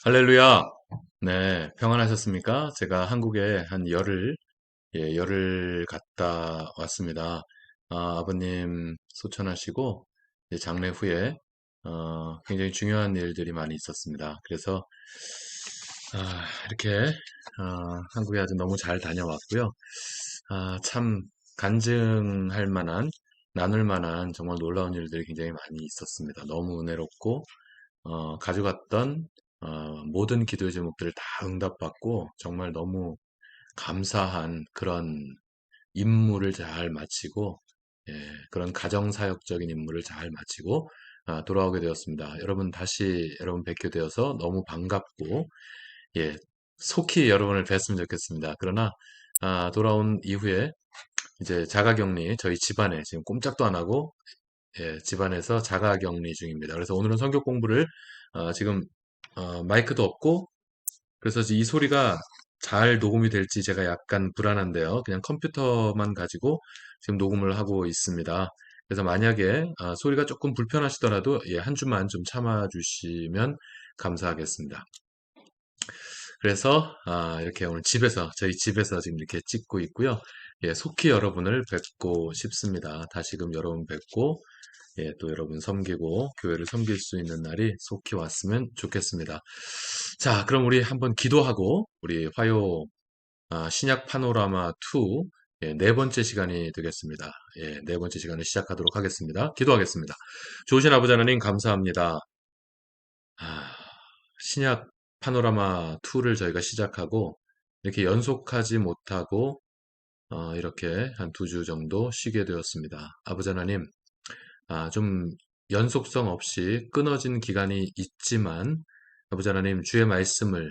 할렐루야. 네, 평안하셨습니까? 제가 한국에 한 열흘 갔다 왔습니다. 아버님 소천하시고 이제 장례 후에 굉장히 중요한 일들이 많이 있었습니다. 그래서 이렇게 한국에 아주 너무 잘 다녀왔고요. 참 간증할 만한, 나눌 만한 정말 놀라운 일들이 굉장히 많이 있었습니다. 너무 은혜롭고 가져갔던 모든 기도의 제목들을 다 응답받고 정말 너무 감사한 그런 임무를 잘 마치고 예, 그런 가정사역적인 임무를 잘 마치고 돌아오게 되었습니다. 여러분 다시 여러분 뵙게 되어서 너무 반갑고 예, 속히 여러분을 뵀으면 좋겠습니다. 그러나 돌아온 이후에 이제 자가격리 저희 집안에 지금 꼼짝도 안 하고 예, 집안에서 자가격리 중입니다. 그래서 오늘은 성경 공부를 지금 마이크도 없고 그래서 이 소리가 잘 녹음이 될지 제가 약간 불안한데요. 그냥 컴퓨터만 가지고 지금 녹음을 하고 있습니다. 그래서 만약에 소리가 조금 불편하시더라도 예, 한 주만 좀 참아 주시면 감사하겠습니다. 그래서 이렇게 오늘 집에서 저희 집에서 지금 이렇게 찍고 있고요. 예, 속히 여러분을 뵙고 싶습니다. 다시금 여러분 뵙고 예, 또 여러분 섬기고 교회를 섬길 수 있는 날이 속히 왔으면 좋겠습니다. 자, 그럼 우리 한번 기도하고 우리 화요 신약 파노라마 2 예, 네 번째 시간이 되겠습니다. 예, 네 번째 시간을 시작하도록 하겠습니다. 기도하겠습니다. 좋으신 아버지 하나님 감사합니다. 신약 파노라마 2를 저희가 시작하고 이렇게 연속하지 못하고 이렇게 한 두 주 정도 쉬게 되었습니다. 아버지 하나님, 좀 연속성 없이 끊어진 기간이 있지만 아버지 하나님 주의 말씀을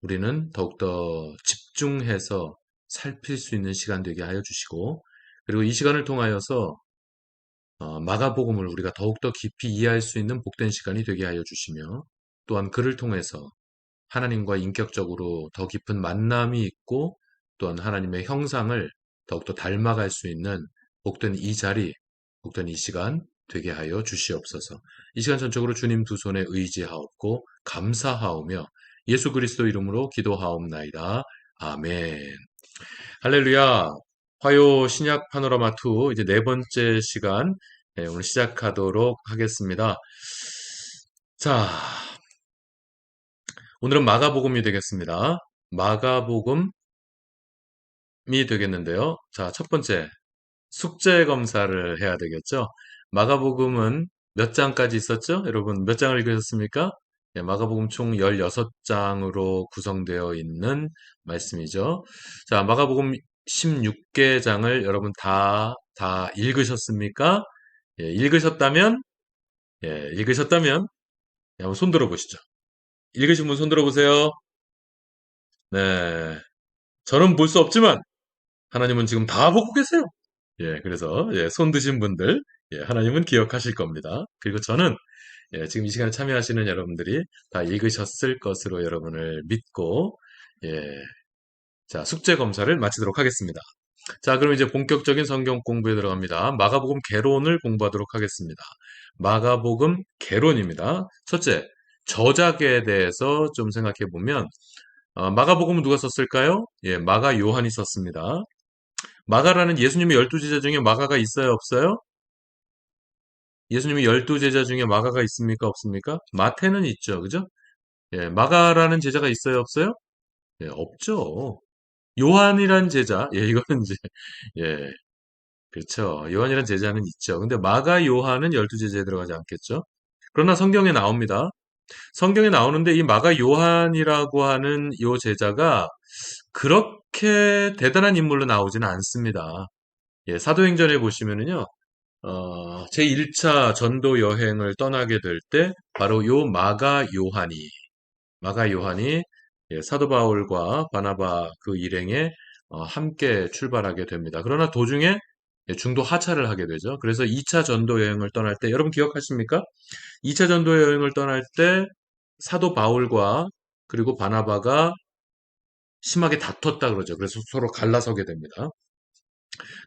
우리는 더욱더 집중해서 살필 수 있는 시간 되게 하여 주시고 그리고 이 시간을 통하여서 마가복음을 우리가 더욱더 깊이 이해할 수 있는 복된 시간이 되게 하여 주시며 또한 그를 통해서 하나님과 인격적으로 더 깊은 만남이 있고 또한 하나님의 형상을 더욱더 닮아갈 수 있는 복된 이 자리, 복된 이 시간 되게 하여 주시옵소서. 이 시간 전적으로 주님 두 손에 의지하옵고 감사하오며 예수 그리스도 이름으로 기도하옵나이다. 아멘. 할렐루야. 화요 신약 파노라마 2 이제 네 번째 시간 오늘 시작하도록 하겠습니다. 자, 오늘은 마가복음이 되겠습니다. 마가복음이 되겠는데요. 자, 첫 번째, 숙제 검사를 해야 되겠죠? 마가복음은 몇 장까지 있었죠? 여러분, 몇 장을 읽으셨습니까? 네, 마가복음 총 16장으로 구성되어 있는 말씀이죠. 자, 마가복음 16개장을 여러분 다 읽으셨습니까? 예, 읽으셨다면, 한번 손 들어보시죠. 읽으신 분 손 들어보세요. 네. 저는 볼 수 없지만, 하나님은 지금 다 보고 계세요. 예, 그래서, 예, 손 드신 분들, 예, 하나님은 기억하실 겁니다. 그리고 저는, 예, 지금 이 시간에 참여하시는 여러분들이 다 읽으셨을 것으로 여러분을 믿고, 예, 자, 숙제 검사를 마치도록 하겠습니다. 자, 그럼 이제 본격적인 성경 공부에 들어갑니다. 마가복음 개론을 공부하도록 하겠습니다. 마가복음 개론입니다. 첫째, 저작에 대해서 좀 생각해 보면, 마가복음은 누가 썼을까요? 예, 마가 요한이 썼습니다. 마가라는 예수님의 12제자 중에 마가가 있어요, 없어요? 예수님의 12제자 중에 마가가 있습니까, 없습니까? 마태는 있죠, 그죠? 예, 마가라는 제자가 있어요, 없어요? 예, 없죠. 요한이란 제자, 예, 이거는 이제, 예, 그렇죠. 요한이란 제자는 있죠. 근데 마가 요한은 12제자에 들어가지 않겠죠? 그러나 성경에 나옵니다. 성경에 나오는데 이 마가 요한이라고 하는 요 제자가 그렇게 대단한 인물로 나오지는 않습니다. 예, 사도행전에 보시면은요, 제1차 전도 여행을 떠나게 될 때, 바로 요 마가 요한이, 예, 사도 바울과 바나바 그 일행에 함께 출발하게 됩니다. 그러나 도중에 예, 중도 하차를 하게 되죠. 그래서 2차 전도 여행을 떠날 때, 여러분 기억하십니까? 2차 전도 여행을 떠날 때 사도 바울과 그리고 바나바가 심하게 다퉜다 그러죠. 그래서 서로 갈라서게 됩니다.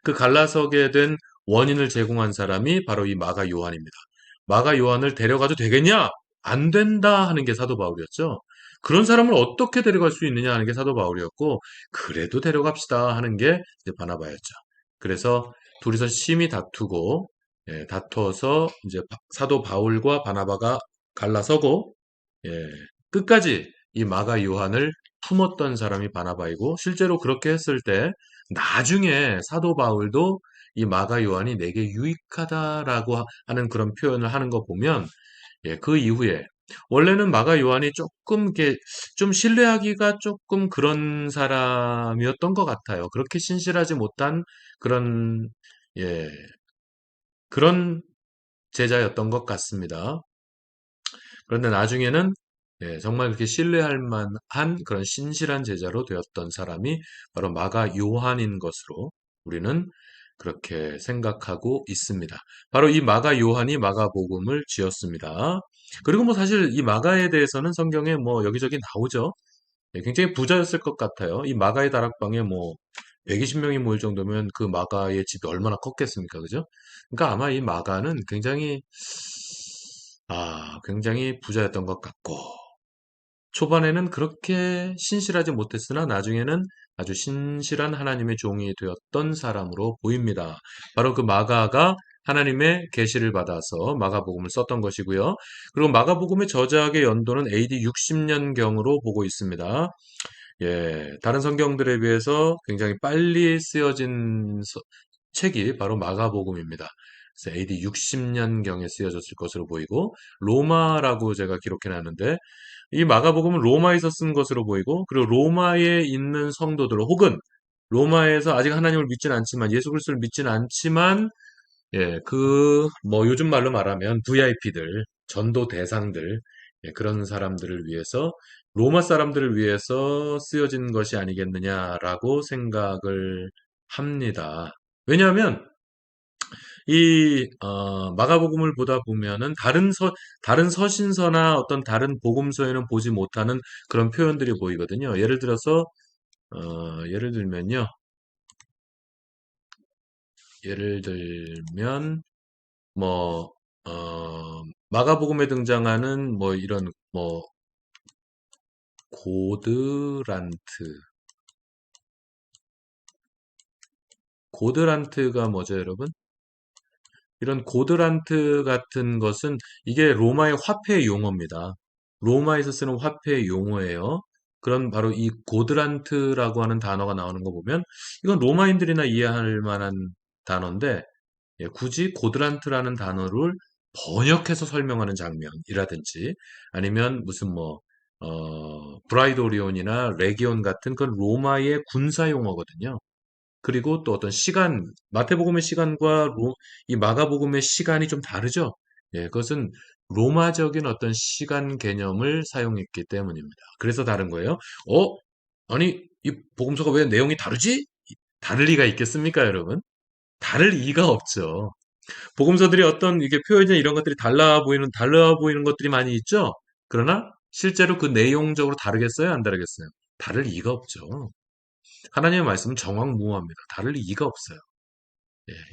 그 갈라서게 된 원인을 제공한 사람이 바로 이 마가 요한입니다. 마가 요한을 데려가도 되겠냐? 안 된다 하는 게 사도 바울이었죠. 그런 사람을 어떻게 데려갈 수 있느냐 하는 게 사도 바울이었고, 그래도 데려갑시다 하는 게 이제 바나바였죠. 그래서 둘이서 심히 다투고, 다투어서 이제 사도 바울과 바나바가 갈라서고, 예, 끝까지 이 마가 요한을 품었던 사람이 바나바이고, 실제로 그렇게 했을 때 나중에 사도 바울도 이 마가 요한이 내게 유익하다라고 하는 그런 표현을 하는 거 보면, 그 이후에 원래는 마가 요한이 조금 이렇게 좀 신뢰하기가 조금 그런 사람이었던 것 같아요. 그렇게 신실하지 못한 그런, 예, 그런 제자였던 것 같습니다. 그런데 나중에는 정말 그렇게 신뢰할 만한 그런 신실한 제자로 되었던 사람이 바로 마가 요한인 것으로 우리는 그렇게 생각하고 있습니다. 바로 이 마가 요한이 마가복음을 지었습니다. 그리고 뭐 사실 이 마가에 대해서는 성경에 뭐 여기저기 나오죠. 굉장히 부자였을 것 같아요. 이 마가의 다락방에 뭐 120명이 모일 정도면 그 마가의 집이 얼마나 컸겠습니까? 그죠? 그러니까 아마 이 마가는 굉장히 부자였던 것 같고, 초반에는 그렇게 신실하지 못했으나 나중에는 아주 신실한 하나님의 종이 되었던 사람으로 보입니다. 바로 그 마가가 하나님의 계시를 받아서 마가복음을 썼던 것이고요. 그리고 마가복음의 저작의 연도는 AD 60년경으로 보고 있습니다. 다른 성경들에 비해서 굉장히 빨리 쓰여진 책이 바로 마가복음입니다. 그래서 AD 60년경에 쓰여졌을 것으로 보이고, 로마라고 제가 기록해놨는데, 이 마가복음은 로마에서 쓴 것으로 보이고, 그리고 로마에 있는 성도들 혹은 로마에서 아직 하나님을 믿지는 않지만, 예수 그리스도를 믿지는 않지만, 뭐 요즘 말로 말하면 VIP들, 전도 대상들, 그런 사람들을 위해서, 로마 사람들을 위해서 쓰여진 것이 아니겠느냐라고 생각을 합니다. 왜냐하면 이 마가복음을 보다 보면은 다른 서신서나 어떤 다른 복음서에는 보지 못하는 그런 표현들이 보이거든요. 예를 들면요. 예를 들면 뭐 마가복음에 등장하는 뭐 이런 뭐 고드란트 고드란트가 뭐죠, 여러분? 이런 고드란트 같은 것은 이게 로마의 화폐 용어입니다. 로마에서 쓰는 화폐 용어예요. 그런 바로 이 고드란트라고 하는 단어가 나오는 거 보면 이건 로마인들이나 이해할 만한 단어인데 굳이 고드란트라는 단어를 번역해서 설명하는 장면이라든지 아니면 무슨 뭐 브라이도리온이나 레기온 같은 그런 로마의 군사 용어거든요. 그리고 또 어떤 마태복음의 시간과 이 마가복음의 시간이 좀 다르죠. 그것은 로마적인 어떤 시간 개념을 사용했기 때문입니다. 그래서 다른 거예요. 아니, 이 복음서가 왜 내용이 다르지? 다를 리가 있겠습니까, 여러분? 다를 리가 없죠. 복음서들이 어떤 이게 표현이나 이런 것들이 달라 보이는 것들이 많이 있죠? 그러나 실제로 그 내용적으로 다르겠어요? 안 다르겠어요? 다를 리가 없죠. 하나님의 말씀은 정확무호합니다. 다를 이가 없어요.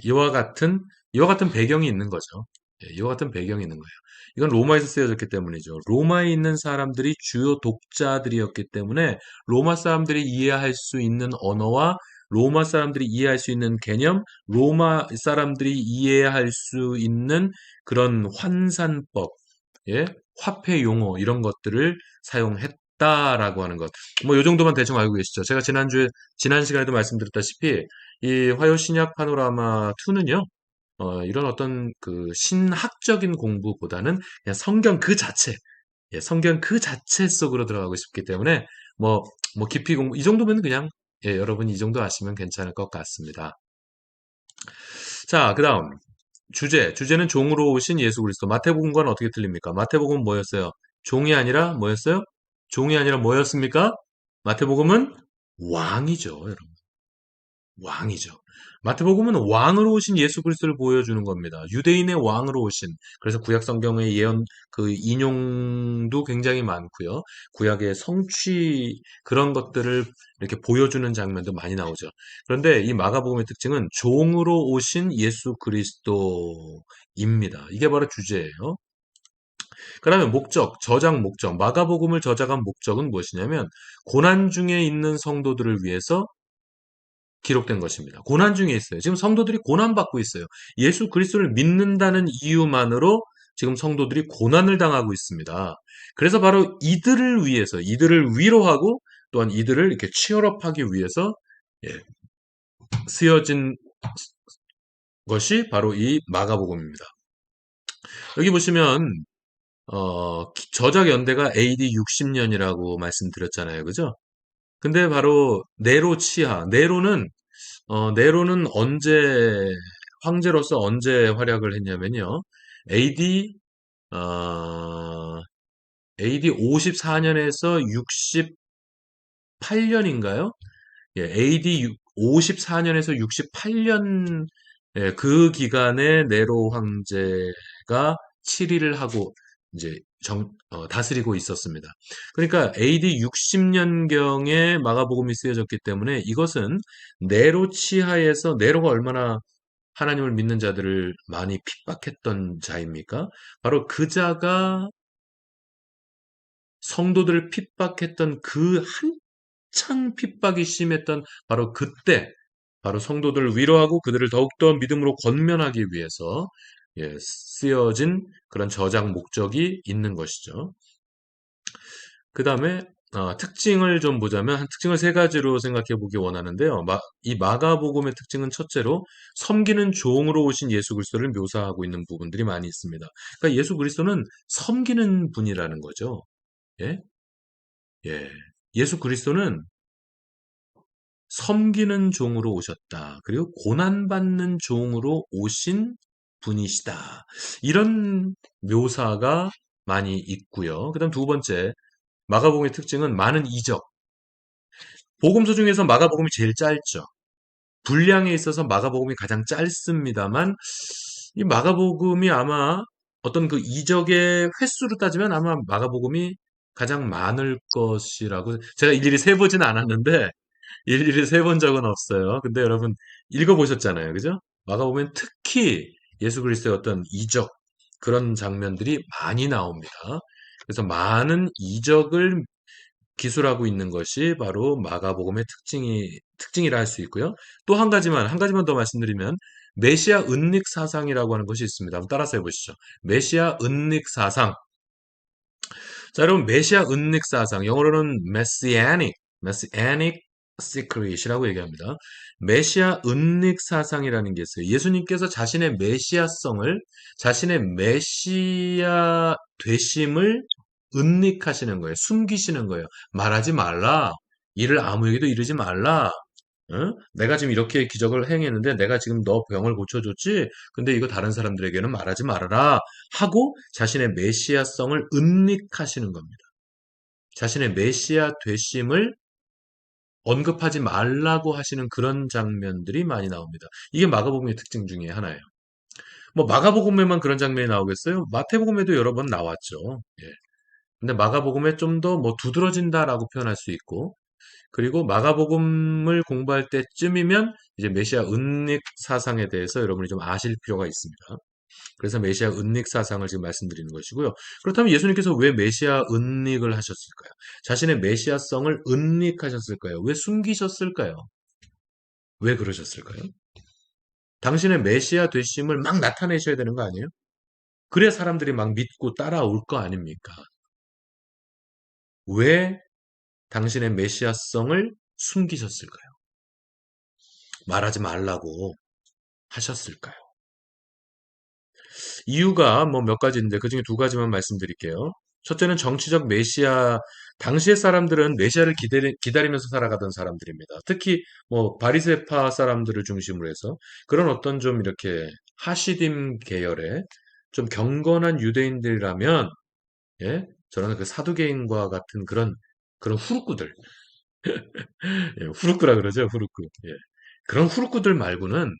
이와 같은 배경이 있는 거죠. 이와 같은 배경이 있는 거예요. 이건 로마에서 쓰여졌기 때문이죠. 로마에 있는 사람들이 주요 독자들이었기 때문에 로마 사람들이 이해할 수 있는 언어와 로마 사람들이 이해할 수 있는 개념, 로마 사람들이 이해할 수 있는 그런 환산법, 화폐 용어 이런 것들을 사용했다라고 하는 것. 뭐 요 정도만 대충 알고 계시죠? 제가 지난 시간에도 말씀드렸다시피 이 화요 신약 파노라마 2는요. 이런 어떤 그 신학적인 공부보다는 그냥 성경 그 자체 속으로 들어가고 싶기 때문에 뭐, 뭐 깊이 공부 이 정도면 그냥 여러분 이 정도 아시면 괜찮을 것 같습니다. 자, 그다음 주제는 종으로 오신 예수 그리스도. 마태복음과는 어떻게 틀립니까? 마태복음은 뭐였어요? 종이 아니라 뭐였어요? 종이 아니라 뭐였습니까? 마태복음은 왕이죠, 여러분. 왕이죠. 마태복음은 왕으로 오신 예수 그리스도를 보여주는 겁니다. 유대인의 왕으로 오신. 그래서 구약 성경의 예언 그 인용도 굉장히 많고요. 구약의 성취 그런 것들을 이렇게 보여주는 장면도 많이 나오죠. 그런데 이 마가복음의 특징은 종으로 오신 예수 그리스도입니다. 이게 바로 주제예요. 그다음에 목적, 저장 목적. 마가복음을 저장한 목적은 무엇이냐면 고난 중에 있는 성도들을 위해서 기록된 것입니다. 고난 중에 있어요. 지금 성도들이 고난받고 있어요. 예수 그리스도를 믿는다는 이유만으로 지금 성도들이 고난을 당하고 있습니다. 그래서 바로 이들을 위해서, 이들을 위로하고 또한 이들을 이렇게 치열업하기 위해서 예, 쓰여진 것이 바로 이 마가복음입니다. 여기 보시면 저작 연대가 AD 60년이라고 말씀드렸잖아요. 그죠? 근데 바로 네로 치하, 네로는 황제로서 언제 활약을 했냐면요. AD, AD 54년에서 68년인가요? 예, AD 54년에서 68년, 예, 그 기간에 네로 황제가 치리를 하고, 이제, 다스리고 있었습니다. 그러니까 AD 60년경에 마가복음이 쓰여졌기 때문에 이것은 네로 치하에서 네로가 얼마나 하나님을 믿는 자들을 많이 핍박했던 자입니까? 바로 그 자가 성도들을 핍박했던 그 한창 핍박이 심했던 바로 그때, 바로 성도들을 위로하고 그들을 더욱더 믿음으로 권면하기 위해서 예, 쓰여진 그런 저장 목적이 있는 것이죠. 그 다음에 특징을 좀 보자면 한 특징을 세 가지로 생각해 보기 원하는데요. 이 마가복음의 특징은 첫째로 섬기는 종으로 오신 예수 그리스도를 묘사하고 있는 부분들이 많이 있습니다. 그러니까 예수 그리스도는 섬기는 분이라는 거죠. 예? 예. 예수 그리스도는 섬기는 종으로 오셨다. 그리고 고난받는 종으로 오신 분이시다. 이런 묘사가 많이 있고요. 그다음 두 번째, 마가복음의 특징은 많은 이적. 복음서 중에서 마가복음이 제일 짧죠. 분량에 있어서 마가복음이 가장 짧습니다만 이 마가복음이 아마 어떤 그 이적의 횟수로 따지면 아마 마가복음이 가장 많을 것이라고 제가 일일이 세보지는 않았는데 일일이 세본 적은 없어요. 근데 여러분 읽어보셨잖아요. 그죠? 마가복음엔 특히 예수 그리스도의 어떤 이적 그런 장면들이 많이 나옵니다. 그래서 많은 이적을 기술하고 있는 것이 바로 마가복음의 특징이라 할 수 있고요. 또 한 가지만 더 말씀드리면, 메시아 은닉 사상이라고 하는 것이 있습니다. 한번 따라서 해보시죠. 메시아 은닉 사상. 자, 여러분, 메시아 은닉 사상. 영어로는 Messianic Secret이라고 얘기합니다. 메시아 은닉 사상이라는 게 있어요. 예수님께서 자신의 메시아성을, 자신의 메시아 되심을 은닉하시는 거예요. 숨기시는 거예요. 말하지 말라. 이를 아무에게도 이르지 말라. 어? 내가 지금 이렇게 기적을 행했는데 내가 지금 너 병을 고쳐줬지? 근데 이거 다른 사람들에게는 말하지 말아라. 하고 자신의 메시아성을 은닉하시는 겁니다. 자신의 메시아 되심을 언급하지 말라고 하시는 그런 장면들이 많이 나옵니다. 이게 마가복음의 특징 중에 하나예요. 뭐 마가복음에만 그런 장면이 나오겠어요? 마태복음에도 여러 번 나왔죠. 예. 근데 마가복음에 좀 더 뭐 두드러진다라고 표현할 수 있고, 그리고 마가복음을 공부할 때쯤이면 이제 메시아 은닉 사상에 대해서 여러분이 좀 아실 필요가 있습니다. 그래서 메시아 은닉 사상을 지금 말씀드리는 것이고요. 그렇다면 예수님께서 왜 메시아 은닉을 하셨을까요? 자신의 메시아성을 은닉하셨을까요? 왜 숨기셨을까요? 왜 그러셨을까요? 당신의 메시아 되심을 막 나타내셔야 되는 거 아니에요? 그래야 사람들이 막 믿고 따라올 거 아닙니까? 왜 당신의 메시아성을 숨기셨을까요? 말하지 말라고 하셨을까요? 이유가 뭐 몇 가지인데 그중에 두 가지만 말씀드릴게요. 첫째는 정치적 메시아, 당시의 사람들은 메시아를 기다리면서 살아가던 사람들입니다. 특히 뭐 바리새파 사람들을 중심으로 해서 그런 어떤 좀 이렇게 하시딤 계열의 좀 경건한 유대인들이라면 예, 저는 그 사두개인과 같은 그런 후루꾸들, 예, 후루꾸라 그러죠, 후루꾸. 예. 그런 후루꾸들 말고는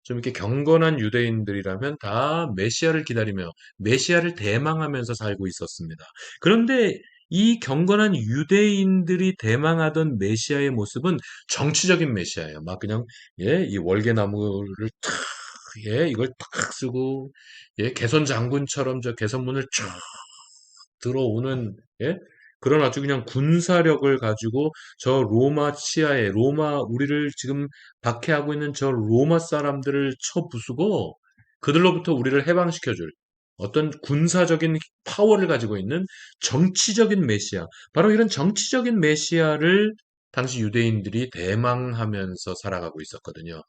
좀 이렇게 경건한 유대인들이라면 다 메시아를 기다리며 메시아를 대망하면서 살고 있었습니다. 그런데 이 경건한 유대인들이 대망하던 메시아의 모습은 정치적인 메시아예요. 막 그냥 예, 이 월계나무를 탁 예, 이걸 탁 쓰고 예, 개선 장군처럼 저 개선문을 쫙 들어오는, 예? 그런 아주 그냥 군사력을 가지고 저 로마 치하에, 로마, 우리를 지금 박해하고 있는 저 로마 사람들을 쳐부수고 그들로부터 우리를 해방시켜줄 어떤 군사적인 파워를 가지고 있는 정치적인 메시아. 바로 이런 정치적인 메시아를 당시 유대인들이 대망하면서 살아가고 있었거든요.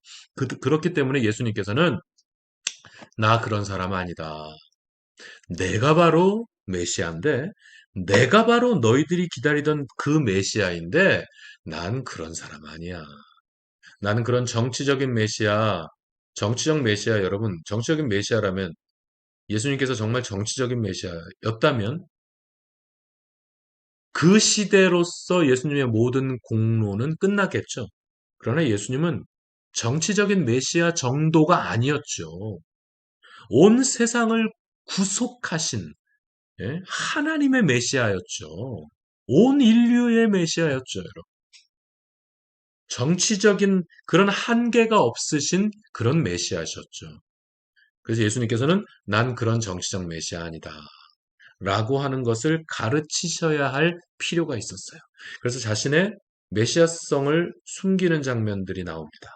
그렇기 때문에 예수님께서는 나 그런 사람 아니다. 내가 바로 메시아인데, 내가 바로 너희들이 기다리던 그 메시아인데, 난 그런 사람 아니야. 나는 그런 정치적인 메시아, 정치적 메시아 여러분, 정치적인 메시아라면 예수님께서 정말 정치적인 메시아였다면 그 시대로서 예수님의 모든 공로는 끝났겠죠. 그러나 예수님은 정치적인 메시아 정도가 아니었죠. 온 세상을 구속하신 예? 하나님의 메시아였죠. 온 인류의 메시아였죠, 여러분. 정치적인 그런 한계가 없으신 그런 메시아셨죠. 그래서 예수님께서는 난 그런 정치적 메시아 아니다. 라고 하는 것을 가르치셔야 할 필요가 있었어요. 그래서 자신의 메시아성을 숨기는 장면들이 나옵니다.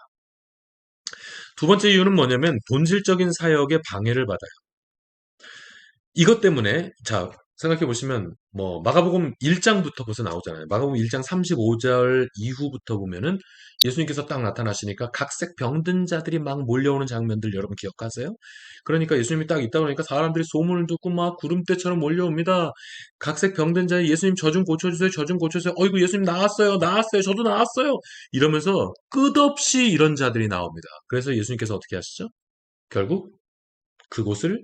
두 번째 이유는 뭐냐면 본질적인 사역에 방해를 받아요. 이것 때문에 자 생각해 보시면 뭐 마가복음 1장부터 벌써 나오잖아요. 마가복음 1장 35절 이후부터 보면은 예수님께서 딱 나타나시니까 각색 병든 자들이 막 몰려오는 장면들 여러분 기억하세요? 그러니까 예수님이 딱 있다 보니까 사람들이 소문을 듣고 막 구름대처럼 몰려옵니다. 각색 병든 자 예수님 저 좀 고쳐주세요. 저 좀 고쳐주세요. 어이구 예수님 나왔어요. 나왔어요. 저도 나왔어요. 이러면서 끝없이 이런 자들이 나옵니다. 그래서 예수님께서 어떻게 하시죠? 결국 그곳을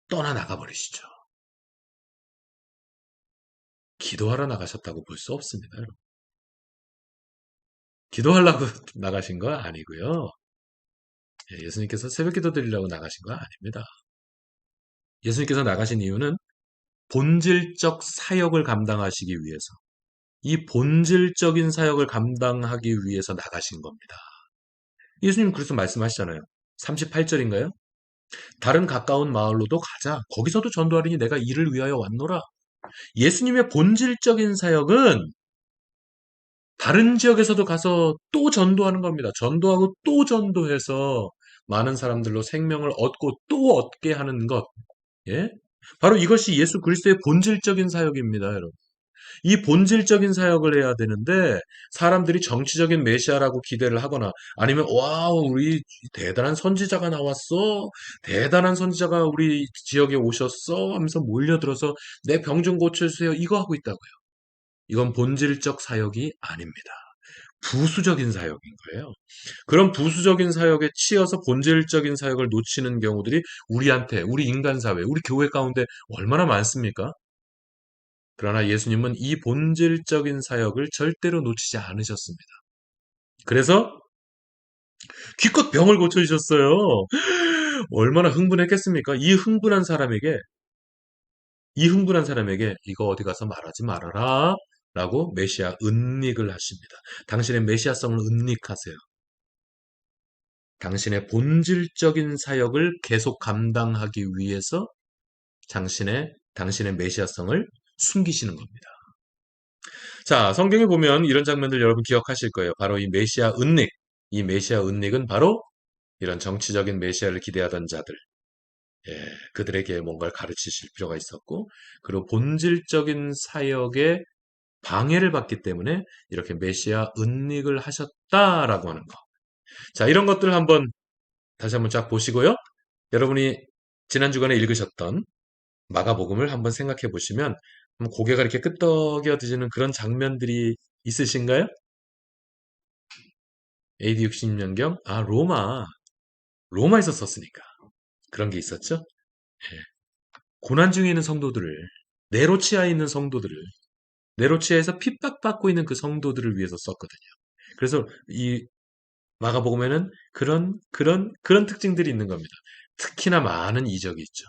떠나나가 버리시죠. 기도하러 나가셨다고 볼 수 없습니다. 여러분. 기도하려고 나가신 거 아니고요. 예, 예수님께서 새벽 기도 드리려고 나가신 거 아닙니다. 예수님께서 나가신 이유는 본질적 사역을 감당하시기 위해서, 이 본질적인 사역을 감당하기 위해서 나가신 겁니다. 예수님 그래서 말씀하시잖아요. 38절인가요? 다른 가까운 마을로도 가자. 거기서도 전도하리니 내가 이를 위하여 왔노라. 예수님의 본질적인 사역은 다른 지역에서도 가서 또 전도하는 겁니다. 전도하고 또 전도해서 많은 사람들로 생명을 얻고 또 얻게 하는 것. 예? 바로 이것이 예수 그리스도의 본질적인 사역입니다, 여러분. 이 본질적인 사역을 해야 되는데 사람들이 정치적인 메시아라고 기대를 하거나 아니면 와우 우리 대단한 선지자가 나왔어 대단한 선지자가 우리 지역에 오셨어 하면서 몰려들어서 내 병 좀 고쳐주세요 이거 하고 있다고요. 이건 본질적 사역이 아닙니다. 부수적인 사역인 거예요. 그런 부수적인 사역에 치여서 본질적인 사역을 놓치는 경우들이 우리한테, 우리 인간사회, 우리 교회 가운데 얼마나 많습니까? 그러나 예수님은 이 본질적인 사역을 절대로 놓치지 않으셨습니다. 그래서 기껏 병을 고쳐주셨어요. 얼마나 흥분했겠습니까? 이 흥분한 사람에게 이거 어디 가서 말하지 말아라. 라고 메시아 은닉을 하십니다. 당신의 메시아성을 은닉하세요. 당신의 본질적인 사역을 계속 감당하기 위해서 당신의 메시아성을 숨기시는 겁니다. 자, 성경에 보면 이런 장면들 여러분 기억하실 거예요. 바로 이 메시아 은닉. 이 메시아 은닉은 바로 이런 정치적인 메시아를 기대하던 자들. 예, 그들에게 뭔가를 가르치실 필요가 있었고, 그리고 본질적인 사역에 방해를 받기 때문에 이렇게 메시아 은닉을 하셨다라고 하는 거. 자, 이런 것들 다시 한번 쫙 보시고요. 여러분이 지난 주간에 읽으셨던 마가복음을 한번 생각해 보시면 고개가 이렇게 끄덕여지는 그런 장면들이 있으신가요? AD 60년경? 아, 로마에서 썼으니까. 그런 게 있었죠? 예. 고난 중에 있는 성도들을, 네로치아에 있는 성도들을, 네로치아에서 핍박받고 있는 그 성도들을 위해서 썼거든요. 그래서 이 마가복음에는 그런 특징들이 있는 겁니다. 특히나 많은 이적이 있죠.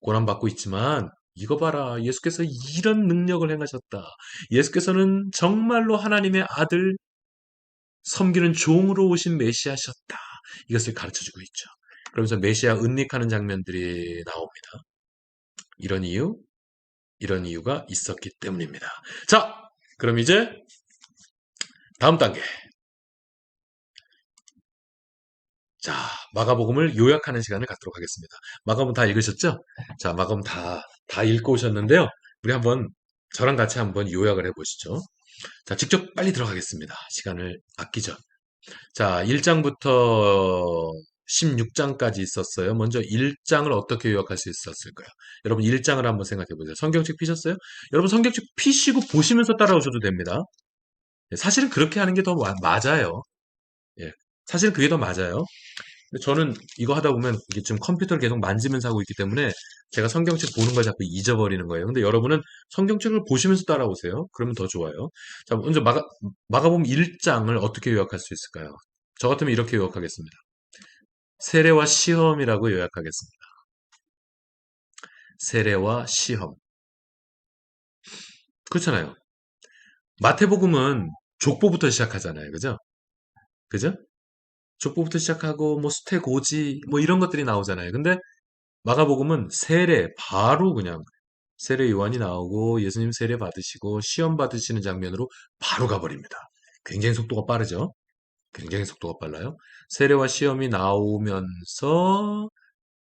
고난받고 있지만 이거 봐라. 예수께서 이런 능력을 행하셨다. 예수께서는 정말로 하나님의 아들 섬기는 종으로 오신 메시아셨다. 이것을 가르쳐주고 있죠. 그러면서 메시아 은닉하는 장면들이 나옵니다. 이런 이유? 이런 이유가 있었기 때문입니다. 자, 그럼 이제 다음 단계. 자, 마가복음을 요약하는 시간을 갖도록 하겠습니다. 마가복음 다 읽으셨죠? 자, 마가복음 다 읽고 오셨는데요. 우리 한번 저랑 같이 한번 요약을 해보시죠. 자, 직접 빨리 들어가겠습니다. 시간을 아끼죠. 자, 1장부터 16장까지 있었어요. 먼저 1장을 어떻게 요약할 수 있었을까요? 여러분 1장을 한번 생각해 보세요. 성경책 피셨어요? 여러분 성경책 피시고 보시면서 따라오셔도 됩니다. 사실은 그렇게 하는 게 더 맞아요. 예, 사실 그게 더 맞아요. 근데 저는 이거 하다 보면 이게 지금 컴퓨터를 계속 만지면서 하고 있기 때문에 제가 성경책 보는 걸 자꾸 잊어버리는 거예요. 근데 여러분은 성경책을 보시면서 따라오세요. 그러면 더 좋아요. 자, 먼저 마가복음 1장을 어떻게 요약할 수 있을까요? 저 같으면 이렇게 요약하겠습니다. 세례와 시험이라고 요약하겠습니다. 세례와 시험. 그렇잖아요. 마태복음은 족보부터 시작하잖아요. 그죠? 그죠? 족보부터 시작하고 뭐 수태고지 뭐 이런 것들이 나오잖아요. 근데 마가복음은 세례 바로 그냥 세례 요한이 나오고 예수님 세례 받으시고 시험 받으시는 장면으로 바로 가버립니다. 굉장히 속도가 빠르죠? 굉장히 속도가 빨라요. 세례와 시험이 나오면서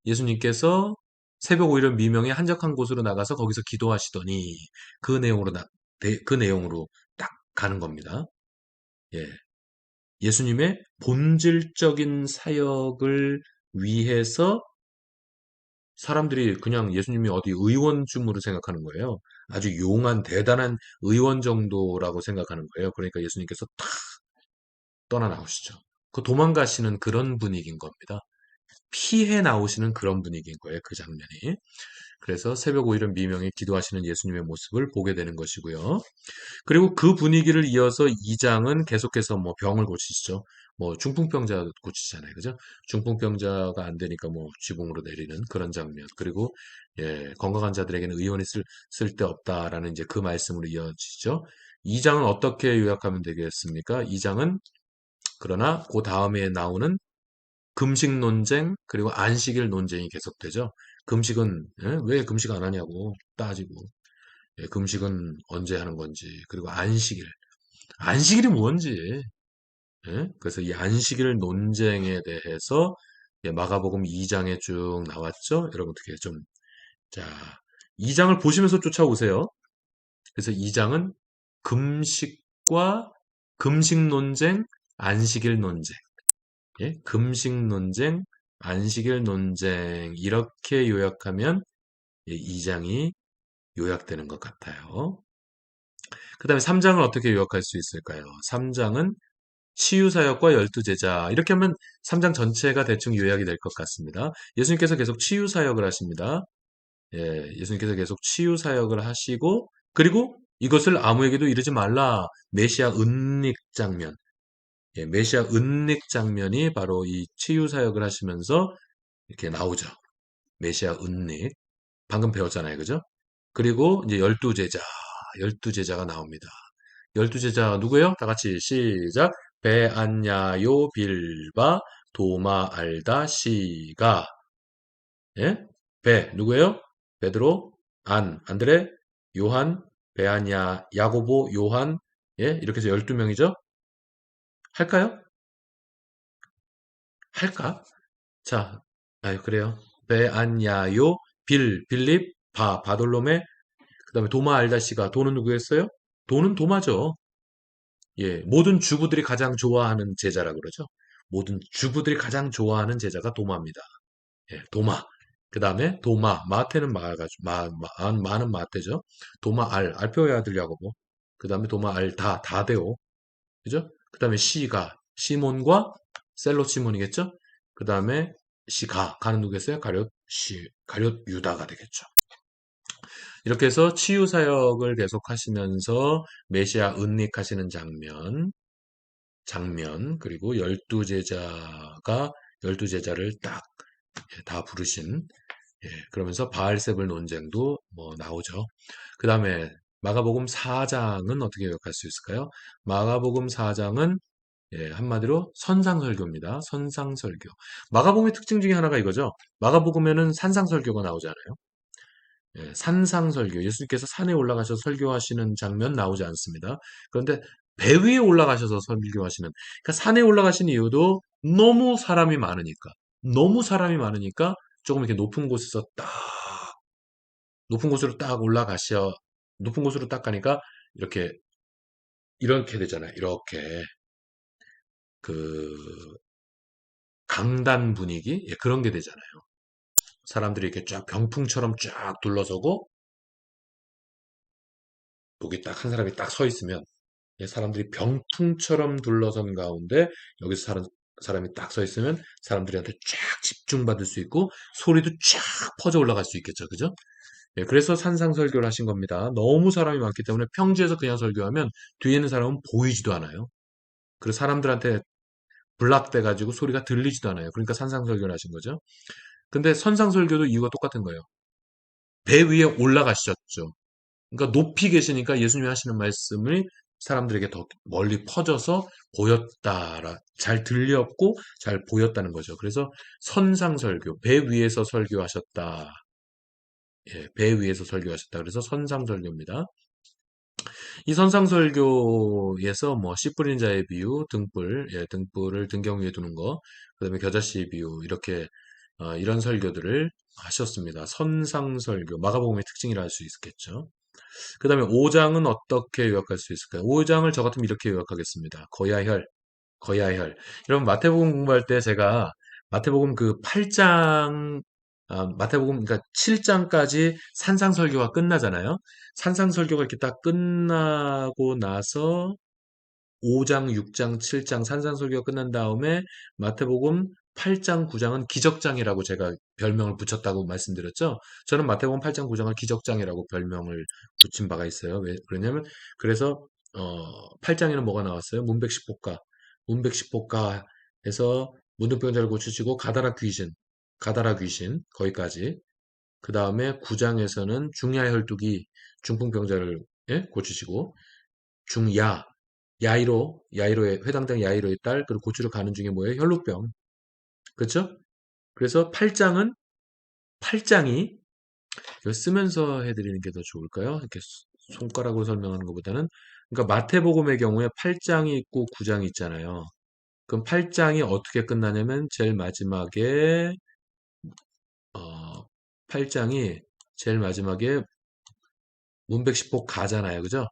예수님께서 새벽 오일을 미명에 한적한 곳으로 나가서 거기서 기도하시더니 그 내용으로 그 내용으로 딱 가는 겁니다. 예. 예수님의 본질적인 사역을 위해서 사람들이 그냥 예수님이 어디 의원쯤으로 생각하는 거예요. 아주 용한 대단한 의원 정도라고 생각하는 거예요. 그러니까 예수님께서 탁 떠나 나오시죠. 그 도망가시는 그런 분위기인 겁니다. 피해 나오시는 그런 분위기인 거예요. 그 장면이. 그래서 새벽 오일은 미명에 기도하시는 예수님의 모습을 보게 되는 것이고요. 그리고 그 분위기를 이어서 2장은 계속해서 뭐 병을 고치시죠. 뭐 중풍병자 고치잖아요. 그죠? 중풍병자가 안 되니까 뭐 지붕으로 내리는 그런 장면. 그리고 예, 건강한 자들에게는 의원이 쓸데없다라는 이제 그 말씀으로 이어지죠. 2장은 어떻게 요약하면 되겠습니까? 2장은 그러나 그 다음에 나오는 금식 논쟁 그리고 안식일 논쟁이 계속되죠. 금식은 예? 왜 금식 안 하냐고 따지고 예, 금식은 언제 하는 건지 그리고 안식일이 뭔지 예? 그래서 이 안식일 논쟁에 대해서 예, 마가복음 2장에 쭉 나왔죠. 여러분 어떻게 좀 자, 2장을 보시면서 쫓아오세요. 그래서 2장은 금식과 금식 논쟁, 안식일 논쟁 예? 금식 논쟁, 안식일 논쟁 이렇게 요약하면 예, 2장이 요약되는 것 같아요. 그 다음에 3장을 어떻게 요약할 수 있을까요? 3장은 치유사역과 열두 제자 이렇게 하면 3장 전체가 대충 요약이 될 것 같습니다. 예수님께서 계속 치유사역을 하십니다. 예, 예수님께서 계속 치유사역을 하시고 그리고 이것을 아무에게도 이르지 말라 메시아 은닉 장면 예, 메시아 은닉 장면이 바로 이 치유사역을 하시면서 이렇게 나오죠. 메시아 은닉 방금 배웠잖아요. 그죠? 그리고 이제 열두 제자가 나옵니다. 열두 제자 누구예요? 다 같이 시작. 베안야요 빌바 도마 알다 시가 예? 베 누구예요? 베드로 안드레 요한 베아냐 야고보 요한 예? 이렇게 해서 12명이죠? 할까요? 할까? 자, 아유 그래요. 베안야요 빌립 바돌로메 그다음에 도마 알다 시가 도는 누구였어요? 도는 도마죠. 예, 모든 주부들이 가장 좋아하는 제자라 그러죠. 모든 주부들이 가장 좋아하는 제자가 도마입니다. 예, 도마. 그 다음에 도마, 마태는 마는 마태죠. 도마 알페오의 아들 야고보. 그 다음에 도마 다데오. 그죠? 그 다음에 시몬과 셀로 시몬이겠죠? 그 다음에 가는 누구겠어요? 가룟 유다가 되겠죠. 이렇게 해서 치유 사역을 계속 하시면서 메시아 은닉하시는 장면, 그리고 열두 제자를 딱 다 부르신 예, 그러면서 바알세불 논쟁도 뭐 나오죠. 그 다음에 마가복음 4장은 어떻게 기억할 수 있을까요? 마가복음 4장은 예, 한마디로 선상설교입니다. 선상설교. 마가복음의 특징 중에 하나가 이거죠. 마가복음에는 산상설교가 나오잖아요. 예, 산상설교. 예수님께서 산에 올라가셔서 설교하시는 장면 나오지 않습니다. 그런데 배 위에 올라가셔서 설교하시는, 그러니까 산에 올라가신 이유도 너무 사람이 많으니까. 너무 사람이 많으니까 조금 이렇게 높은 곳으로 딱 높은 곳으로 딱 가니까 이렇게, 이렇게 되잖아요. 이렇게. 그, 강단 분위기? 예, 그런 게 되잖아요. 사람들이 이렇게 쫙 병풍처럼 쫙 둘러서고, 여기 딱 한 사람이 딱 서 있으면, 예, 사람들이 병풍처럼 둘러선 가운데 여기서 사람이 딱 서 있으면 사람들한테 쫙 집중받을 수 있고 소리도 쫙 퍼져 올라갈 수 있겠죠. 그죠? 예, 그래서 산상설교를 하신 겁니다. 너무 사람이 많기 때문에 평지에서 그냥 설교하면 뒤에 있는 사람은 보이지도 않아요. 그리고 사람들한테 블락돼 가지고 소리가 들리지도 않아요. 그러니까 산상설교를 하신 거죠. 근데 선상설교도 이유가 똑같은 거예요. 배 위에 올라가셨죠. 그러니까 높이 계시니까 예수님이 하시는 말씀이 사람들에게 더 멀리 퍼져서 잘 들렸고 잘 보였다는 거죠. 그래서 선상설교, 배 위에서 설교하셨다. 예, 배 위에서 설교하셨다. 그래서 선상설교입니다. 이 선상설교에서 뭐 씨 뿌린 자의 비유, 등불, 예, 등불을 등경 위에 두는 거, 그다음에 겨자씨 비유 이렇게 이런 설교들을 하셨습니다. 선상설교, 마가복음의 특징이라 할 수 있겠죠. 그 다음에 5장은 어떻게 요약할 수 있을까요? 5장을 저 같으면 이렇게 요약하겠습니다. 거야혈, 거야혈. 여러분, 마태복음 공부할 때 제가 마태복음 그 8장, 마태복음, 그러니까 7장까지 산상설교가 끝나잖아요. 산상설교가 이렇게 딱 끝나고 나서 5장, 6장, 7장 산상설교가 끝난 다음에 마태복음 8장, 9장은 기적장이라고 제가 별명을 붙였다고 말씀드렸죠. 저는 마태복음 8장, 9장을 기적장이라고 별명을 붙인 바가 있어요. 왜 그러냐면 그래서 8장에는 뭐가 나왔어요? 문백식복가. 문백식복가에서 문둥병자를 고치시고 가다라 귀신 거기까지. 그 다음에 9장에서는 중야 혈두기 중풍병자를 예? 고치시고 중야 야이로의 회당장 야이로의 딸 그리고 고추를 가는 중에 뭐예요? 혈루병. 그렇죠? 그래서 8장이 이거 쓰면서 해드리는 게 더 좋을까요? 이렇게 손가락으로 설명하는 것보다는 그러니까 마태복음의 경우에 8장이 있고 9장이 있잖아요. 그럼 8장이 어떻게 끝나냐면 제일 마지막에 어 8장이 제일 마지막에 문백십복 가잖아요. 그죠?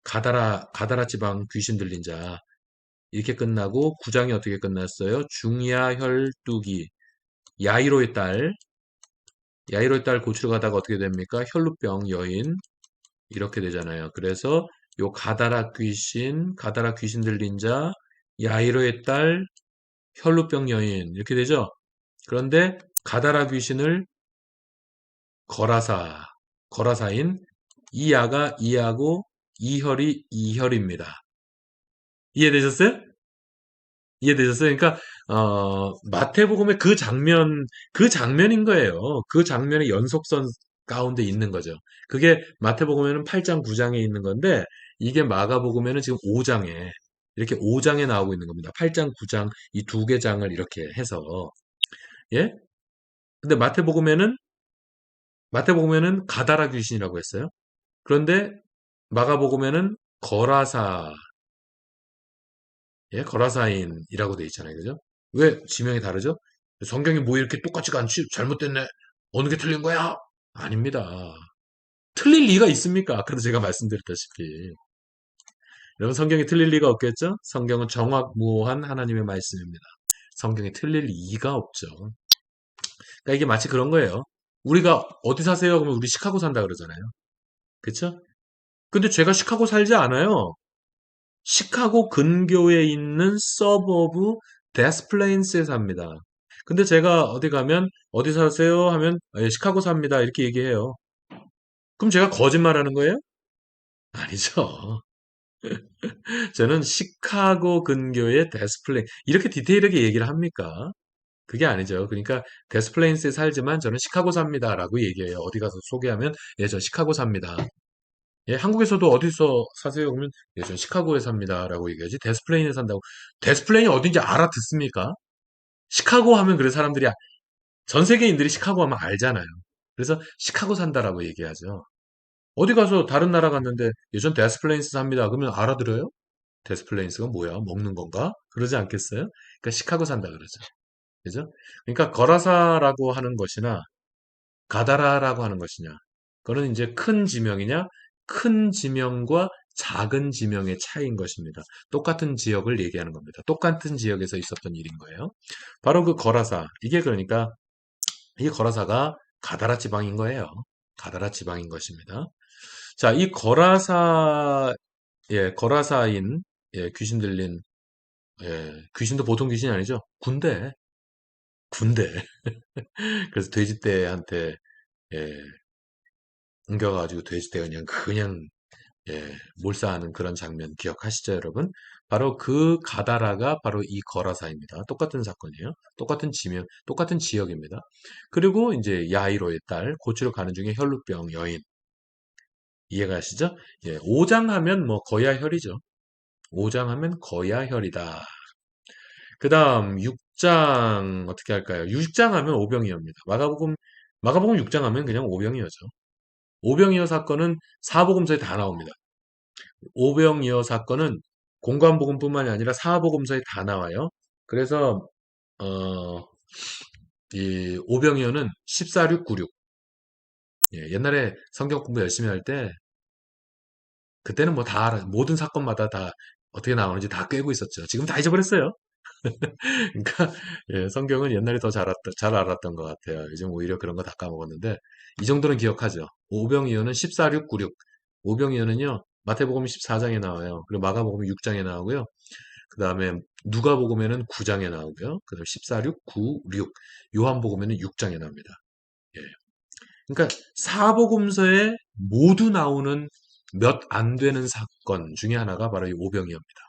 가다라 지방 귀신 들린 자 이렇게 끝나고 9장이 어떻게 끝났어요? 중야 혈두기 야이로의 딸 야이로의 딸 고치러 가다가 어떻게 됩니까? 혈루병 여인 이렇게 되잖아요. 그래서 요 가다라 귀신 들린 자 야이로의 딸 혈루병 여인 이렇게 되죠. 그런데 가다라 귀신을 거라사 거라사인 이야가 이야고 이혈이 이혈입니다. 이해되셨어요? 이해되셨어요? 그러니까 마태복음의 그 장면인 거예요. 그 장면의 연속선 가운데 있는 거죠. 그게 마태복음에는 8장, 9장에 있는 건데 이게 마가복음에는 지금 5장에 이렇게 5장에 나오고 있는 겁니다. 8장, 9장 이 두 개 장을 이렇게 해서 예? 근데 마태복음에는 가다라 귀신이라고 했어요. 그런데 마가복음에는 거라사 예, 거라사인이라고 돼 있잖아요. 그죠? 왜 지명이 다르죠? 성경이 뭐 이렇게 똑같지가 않지? 잘못됐네. 어느 게 틀린 거야? 아닙니다. 틀릴 리가 있습니까? 아까도 제가 말씀드렸다시피. 여러분 성경이 틀릴 리가 없겠죠? 성경은 정확무오한 하나님의 말씀입니다. 성경이 틀릴 리가 없죠. 그러니까 이게 마치 그런 거예요. 우리가 어디 사세요? 그러면 우리 시카고 산다 그러잖아요. 그쵸? 근데 제가 시카고 살지 않아요. 시카고 근교에 있는 서버브 데스플레인스에 삽니다. 근데 제가 어디 가면 어디 사세요 하면 예, 시카고 삽니다 이렇게 얘기해요. 그럼 제가 거짓말하는 거예요? 아니죠. 저는 시카고 근교의 데스플레인 이렇게 디테일하게 얘기를 합니까? 그게 아니죠. 그러니까 데스플레인스에 살지만 저는 시카고 삽니다라고 얘기해요. 어디 가서 소개하면 예, 저 시카고 삽니다. 예, 한국에서도 어디서 사세요? 그러면 예, 전 시카고에 삽니다라고 얘기하지. 데스플레인에 산다고. 데스플레인이 어딘지 알아듣습니까? 시카고 하면 그래 사람들이 전 세계인들이 시카고 하면 알잖아요. 그래서 시카고 산다라고 얘기하죠. 어디 가서 다른 나라 갔는데 예전 데스플레인스 삽니다. 그러면 알아들어요? 데스플레인스가 뭐야? 먹는 건가? 그러지 않겠어요? 그러니까 시카고 산다 그러죠. 그죠? 그러니까 거라사라고 하는 것이나 가다라라고 하는 것이냐. 그거는 이제 큰 지명이냐? 큰 지명과 작은 지명의 차이인 것입니다. 똑같은 지역을 얘기하는 겁니다. 똑같은 지역에서 있었던 일인 거예요. 바로 그 거라사. 이게 그러니까 이 거라사가 가다라 지방인 거예요. 가다라 지방인 것입니다. 자, 이 거라사, 예, 거라사인, 예, 귀신 들린, 예, 귀신도 보통 귀신이 아니죠. 군대, 군대. 그래서 돼지떼한테, 예, 옮겨가지고 돼지떼가 그냥, 예, 몰사하는 그런 장면 기억하시죠, 여러분? 바로 그 가다라가 바로 이 거라사입니다. 똑같은 사건이에요. 똑같은 지명, 똑같은 지역입니다. 그리고 이제 야이로의 딸, 고치러 가는 중에 혈루병 여인. 이해가시죠? 예, 오장하면 뭐 거야혈이죠. 오장하면 거야혈이다. 그 다음 6장 어떻게 할까요? 6장 하면 오병이어입니다. 마가복음 6장 하면 그냥 오병이어죠. 오병이어 사건은 사복음서에 다 나옵니다. 오병이어 사건은 공관복음뿐만이 아니라 사복음서에 다 나와요. 그래서 어, 이 오병이어는 14,696. 예, 옛날에 성경 공부 열심히 할 때 그때는 뭐 다 모든 사건마다 다 어떻게 나오는지 다 꿰고 있었죠. 지금 다 잊어버렸어요. 그러니까 예, 성경은 옛날에 더 잘 알았던 것 같아요. 요즘 오히려 그런 거 다 까먹었는데 이 정도는 기억하죠. 오병이어는 14,696. 오병이어는요. 마태복음 14장에 나와요. 그리고 마가복음 6장에 나오고요. 그 다음에 누가복음에는 9장에 나오고요. 그 다음에 14,6, 9, 6. 요한복음에는 6장에 나옵니다. 예. 그러니까 사복음서에 모두 나오는 몇 안 되는 사건 중에 하나가 바로 이 오병이어입니다.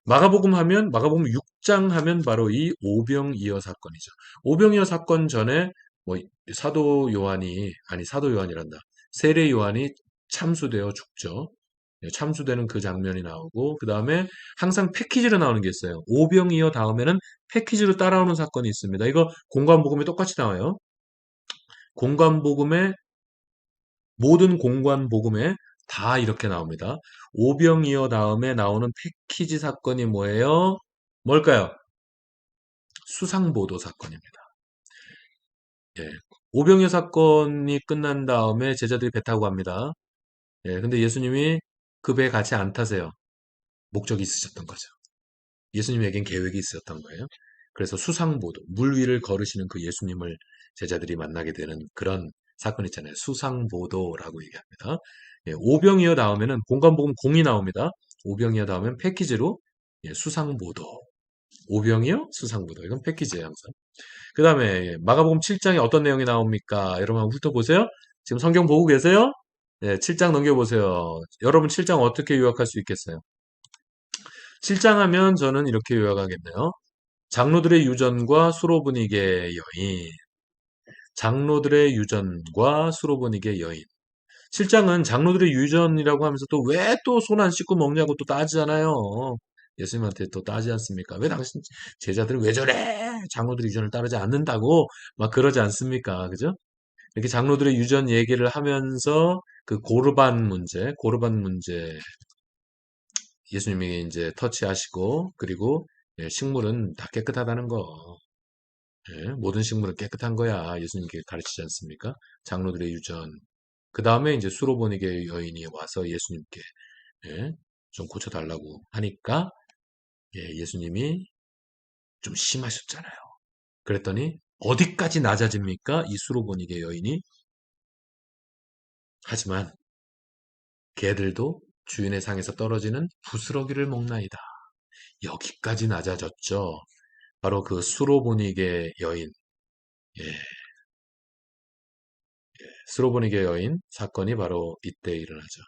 마가복음 하면 마가복음 6장 하면 바로 이 오병이어 사건이죠. 오병이어 사건 전에 뭐 사도 요한이란다. 세례 요한이 참수되어 죽죠. 예, 참수되는 그 장면이 나오고 그 다음에 항상 패키지로 나오는 게 있어요. 오병이어 다음에는 패키지로 따라오는 사건이 있습니다. 이거 공관복음에 똑같이 나와요. 공관복음에 모든 공관복음에 다 이렇게 나옵니다. 오병이어 다음에 나오는 패키지 사건이 뭐예요? 뭘까요? 수상보도 사건입니다. 예. 오병이어 사건이 끝난 다음에 제자들이 배 타고 갑니다. 예, 근데 예수님이 그 배에 같이 안 타세요. 목적이 있으셨던 거죠. 예수님에겐 계획이 있었던 거예요. 그래서 수상보도, 물 위를 걸으시는 그 예수님을 제자들이 만나게 되는 그런 사건 있잖아요. 수상보도라고 얘기합니다. 예, 오병이어 다음에는 공관복음 공이 나옵니다. 오병이어 다음엔 패키지로 예, 수상보도. 오병이어 수상보도. 이건 패키지예요, 항상. 그 다음에 마가복음 7장에 어떤 내용이 나옵니까? 여러분 한번 훑어보세요. 지금 성경 보고 계세요? 네, 7장 넘겨보세요. 여러분 7장 어떻게 요약할 수 있겠어요? 7장 하면 저는 이렇게 요약하겠네요. 장로들의 유전과 수로분익의 여인. 장로들의 유전과 수로분익의 여인. 7장은 장로들의 유전이라고 하면서 또 왜 또 손 안 씻고 먹냐고 또 따지잖아요. 예수님한테 또 따지 않습니까? 왜 당신 제자들은 왜 저래? 장로들의 유전을 따르지 않는다고 막 그러지 않습니까? 그죠? 이렇게 장로들의 유전 얘기를 하면서 그 고르반 문제 예수님이 이제 터치하시고 그리고 예, 식물은 다 깨끗하다는 거. 예, 모든 식물은 깨끗한 거야. 예수님께 가르치지 않습니까? 장로들의 유전. 그 다음에 이제 수로보니게 여인이 와서 예수님께 예, 좀 고쳐달라고 하니까 예, 예수님이 좀 심하셨잖아요. 그랬더니 어디까지 낮아집니까? 이 수로보니게 여인이. 하지만 개들도 주인의 상에서 떨어지는 부스러기를 먹나이다. 여기까지 낮아졌죠. 바로 그 수로보니게 여인. 예, 수로보니게 여인 사건이 바로 이때 일어나죠.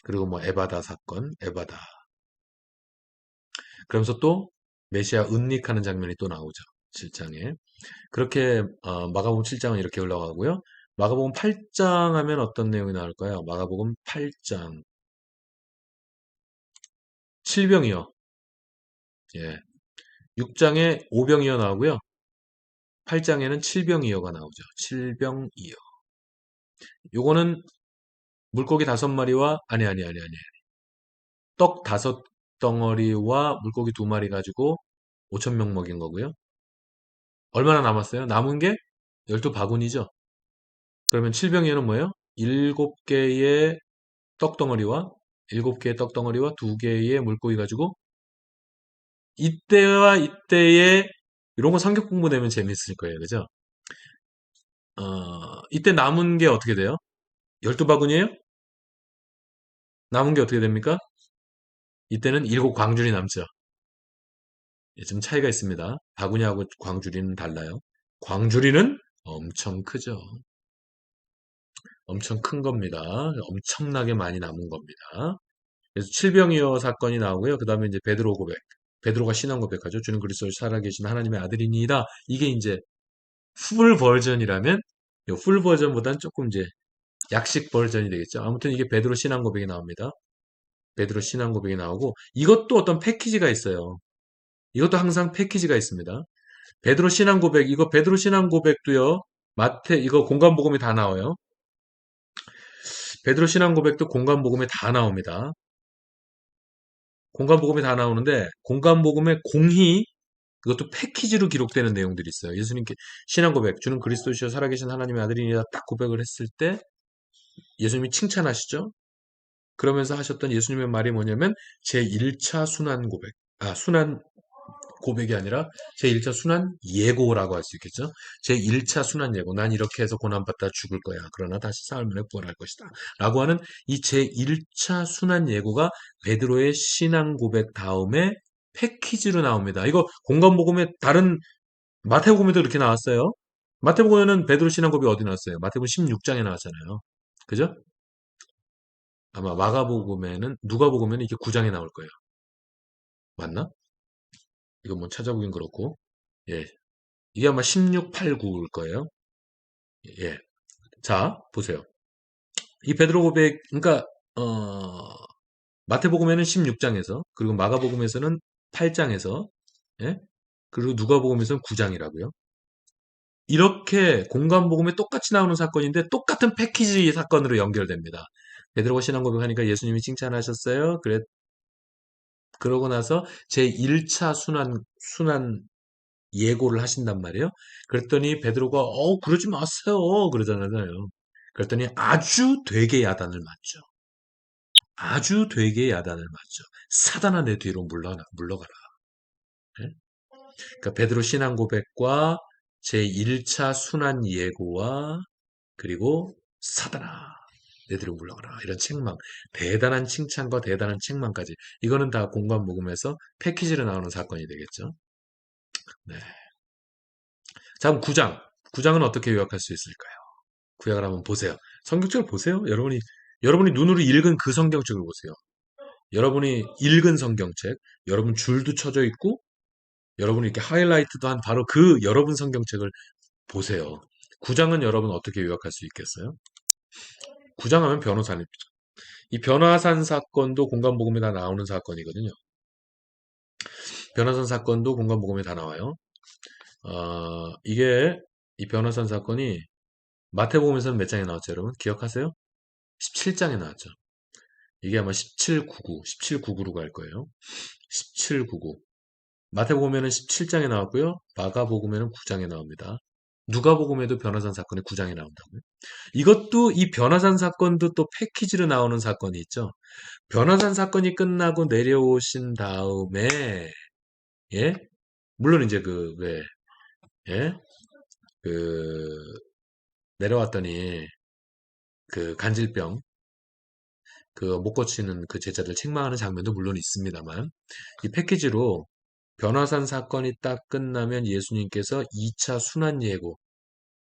그리고 뭐 에바다 사건, 에바다. 그러면서 또 메시아 은닉하는 장면이 또 나오죠. 7장에. 그렇게 마가복음 7장은 이렇게 올라가고요. 마가복음 8장 하면 어떤 내용이 나올까요? 마가복음 8장. 칠병이요. 예. 6장에 오병이어 나오고요. 8장에는 칠병이어가 나오죠. 칠병이어. 요거는 물고기 5마리와, 아니. 떡 5덩어리와 물고기 2마리 가지고 5,000명 먹인 거고요. 얼마나 남았어요? 남은 게 12바구니죠. 그러면 7병이는 뭐예요? 7개의 떡덩어리와 7개의 떡덩어리와 2개의 물고기 가지고 이때와 이때의 이런 거 성격 공부되면 재밌을 거예요. 그죠? 이때 남은 게 어떻게 돼요? 12바구니에요? 남은 게 어떻게 됩니까? 이때는 7광줄이 남죠. 예, 좀 차이가 있습니다. 바구니하고 광주리는 달라요. 광주리는 엄청 크죠. 엄청 큰 겁니다. 엄청나게 많이 남은 겁니다. 그래서 칠병이어 사건이 나오고요. 그 다음에 이제 베드로 고백. 베드로가 신앙 고백하죠. 주는 그리스도 살아계신 하나님의 아들이니이다. 이게 이제 풀 버전이라면 풀 버전보다는 조금 이제 약식 버전이 되겠죠. 아무튼 이게 베드로 신앙 고백이 나옵니다. 베드로 신앙 고백이 나오고 이것도 어떤 패키지가 있어요. 이것도 항상 패키지가 있습니다. 베드로 신앙 고백, 이거 베드로 신앙 고백도요. 이거 공간 복음이 다 나와요. 베드로 신앙 고백도 공간 복음에 다 나옵니다. 공간 복음이 다 나오는데 공간 복음의 공히 그것도 패키지로 기록되는 내용들이 있어요. 예수님께 신앙 고백, 주는 그리스도시여 살아계신 하나님의 아들이니라 딱 고백을 했을 때 예수님이 칭찬하시죠. 그러면서 하셨던 예수님의 말이 뭐냐면 제1차 순환 고백, 순환 고백이 아니라 제1차 순환 예고라고 할 수 있겠죠. 제1차 순환 예고. 난 이렇게 해서 고난받다 죽을 거야. 그러나 다시 사흘 만에 부활할 것이다. 라고 하는 이 제1차 순환 예고가 베드로의 신앙 고백 다음에 패키지로 나옵니다. 이거 공간복음에 다른 마태복음에도 이렇게 나왔어요. 마태복음에는 베드로 신앙 고백이 어디 나왔어요? 마태복음 16장에 나왔잖아요. 그죠? 아마 마가복음에는 누가복음에는 이게 9장에 나올 거예요. 맞나? 이거 뭐 찾아보긴 그렇고. 예. 이게 아마 16, 8, 9일 거예요. 예. 자, 보세요. 이 베드로 고백, 그러니까, 마태복음에는 16장에서, 그리고 마가복음에서는 8장에서, 예? 그리고 누가복음에서는 9장이라고요. 이렇게 공간복음에 똑같이 나오는 사건인데 똑같은 패키지 사건으로 연결됩니다. 베드로가 신앙 고백하니까 예수님이 칭찬하셨어요. 그러고 나서 제1차 순환 예고를 하신단 말이에요. 그랬더니 베드로가 그러지 마세요 그러잖아요. 그랬더니 아주 되게 야단을 맞죠. 아주 되게 야단을 맞죠. 사단아 내 뒤로 물러가라. 예? 그러니까 베드로 신앙 고백과 제1차 순환 예고와 그리고 사단아 내 뒤로 물러가라 이런 책망, 대단한 칭찬과 대단한 책망까지 이거는 다 공간 복음에서 패키지로 나오는 사건이 되겠죠. 네. 자, 그럼 9장. 9장은 어떻게 요약할 수 있을까요? 구약을 한번 보세요. 성경책을 보세요. 여러분이 눈으로 읽은 그 성경책을 보세요. 여러분이 읽은 성경책, 여러분 줄도 쳐져 있고, 여러분이 이렇게 하이라이트도 한 바로 그 여러분 성경책을 보세요. 9장은 여러분 어떻게 요약할 수 있겠어요? 9장 하면 변호사님. 이 변화산 사건도 공간복음에 다 나오는 사건이거든요. 변화산 사건도 공간복음에 다 나와요. 이게 이 변화산 사건이 마태복음에서는 몇 장에 나왔죠, 여러분? 기억하세요? 17장에 나왔죠. 이게 아마 1799, 1799로 갈 거예요. 1799. 마태복음에는 17장에 나왔고요. 마가복음에는 9장에 나옵니다. 누가복음에도 변화산 사건이 9장에 나온다고요. 이것도 이 변화산 사건도 또 패키지로 나오는 사건이 있죠. 변화산 사건이 끝나고 내려오신 다음에 예? 물론 이제 예? 그 내려왔더니 그 간질병 못 고치는 그 제자들 책망하는 장면도 물론 있습니다만 이 패키지로 변화산 사건이 딱 끝나면 예수님께서 2차 순환 예고,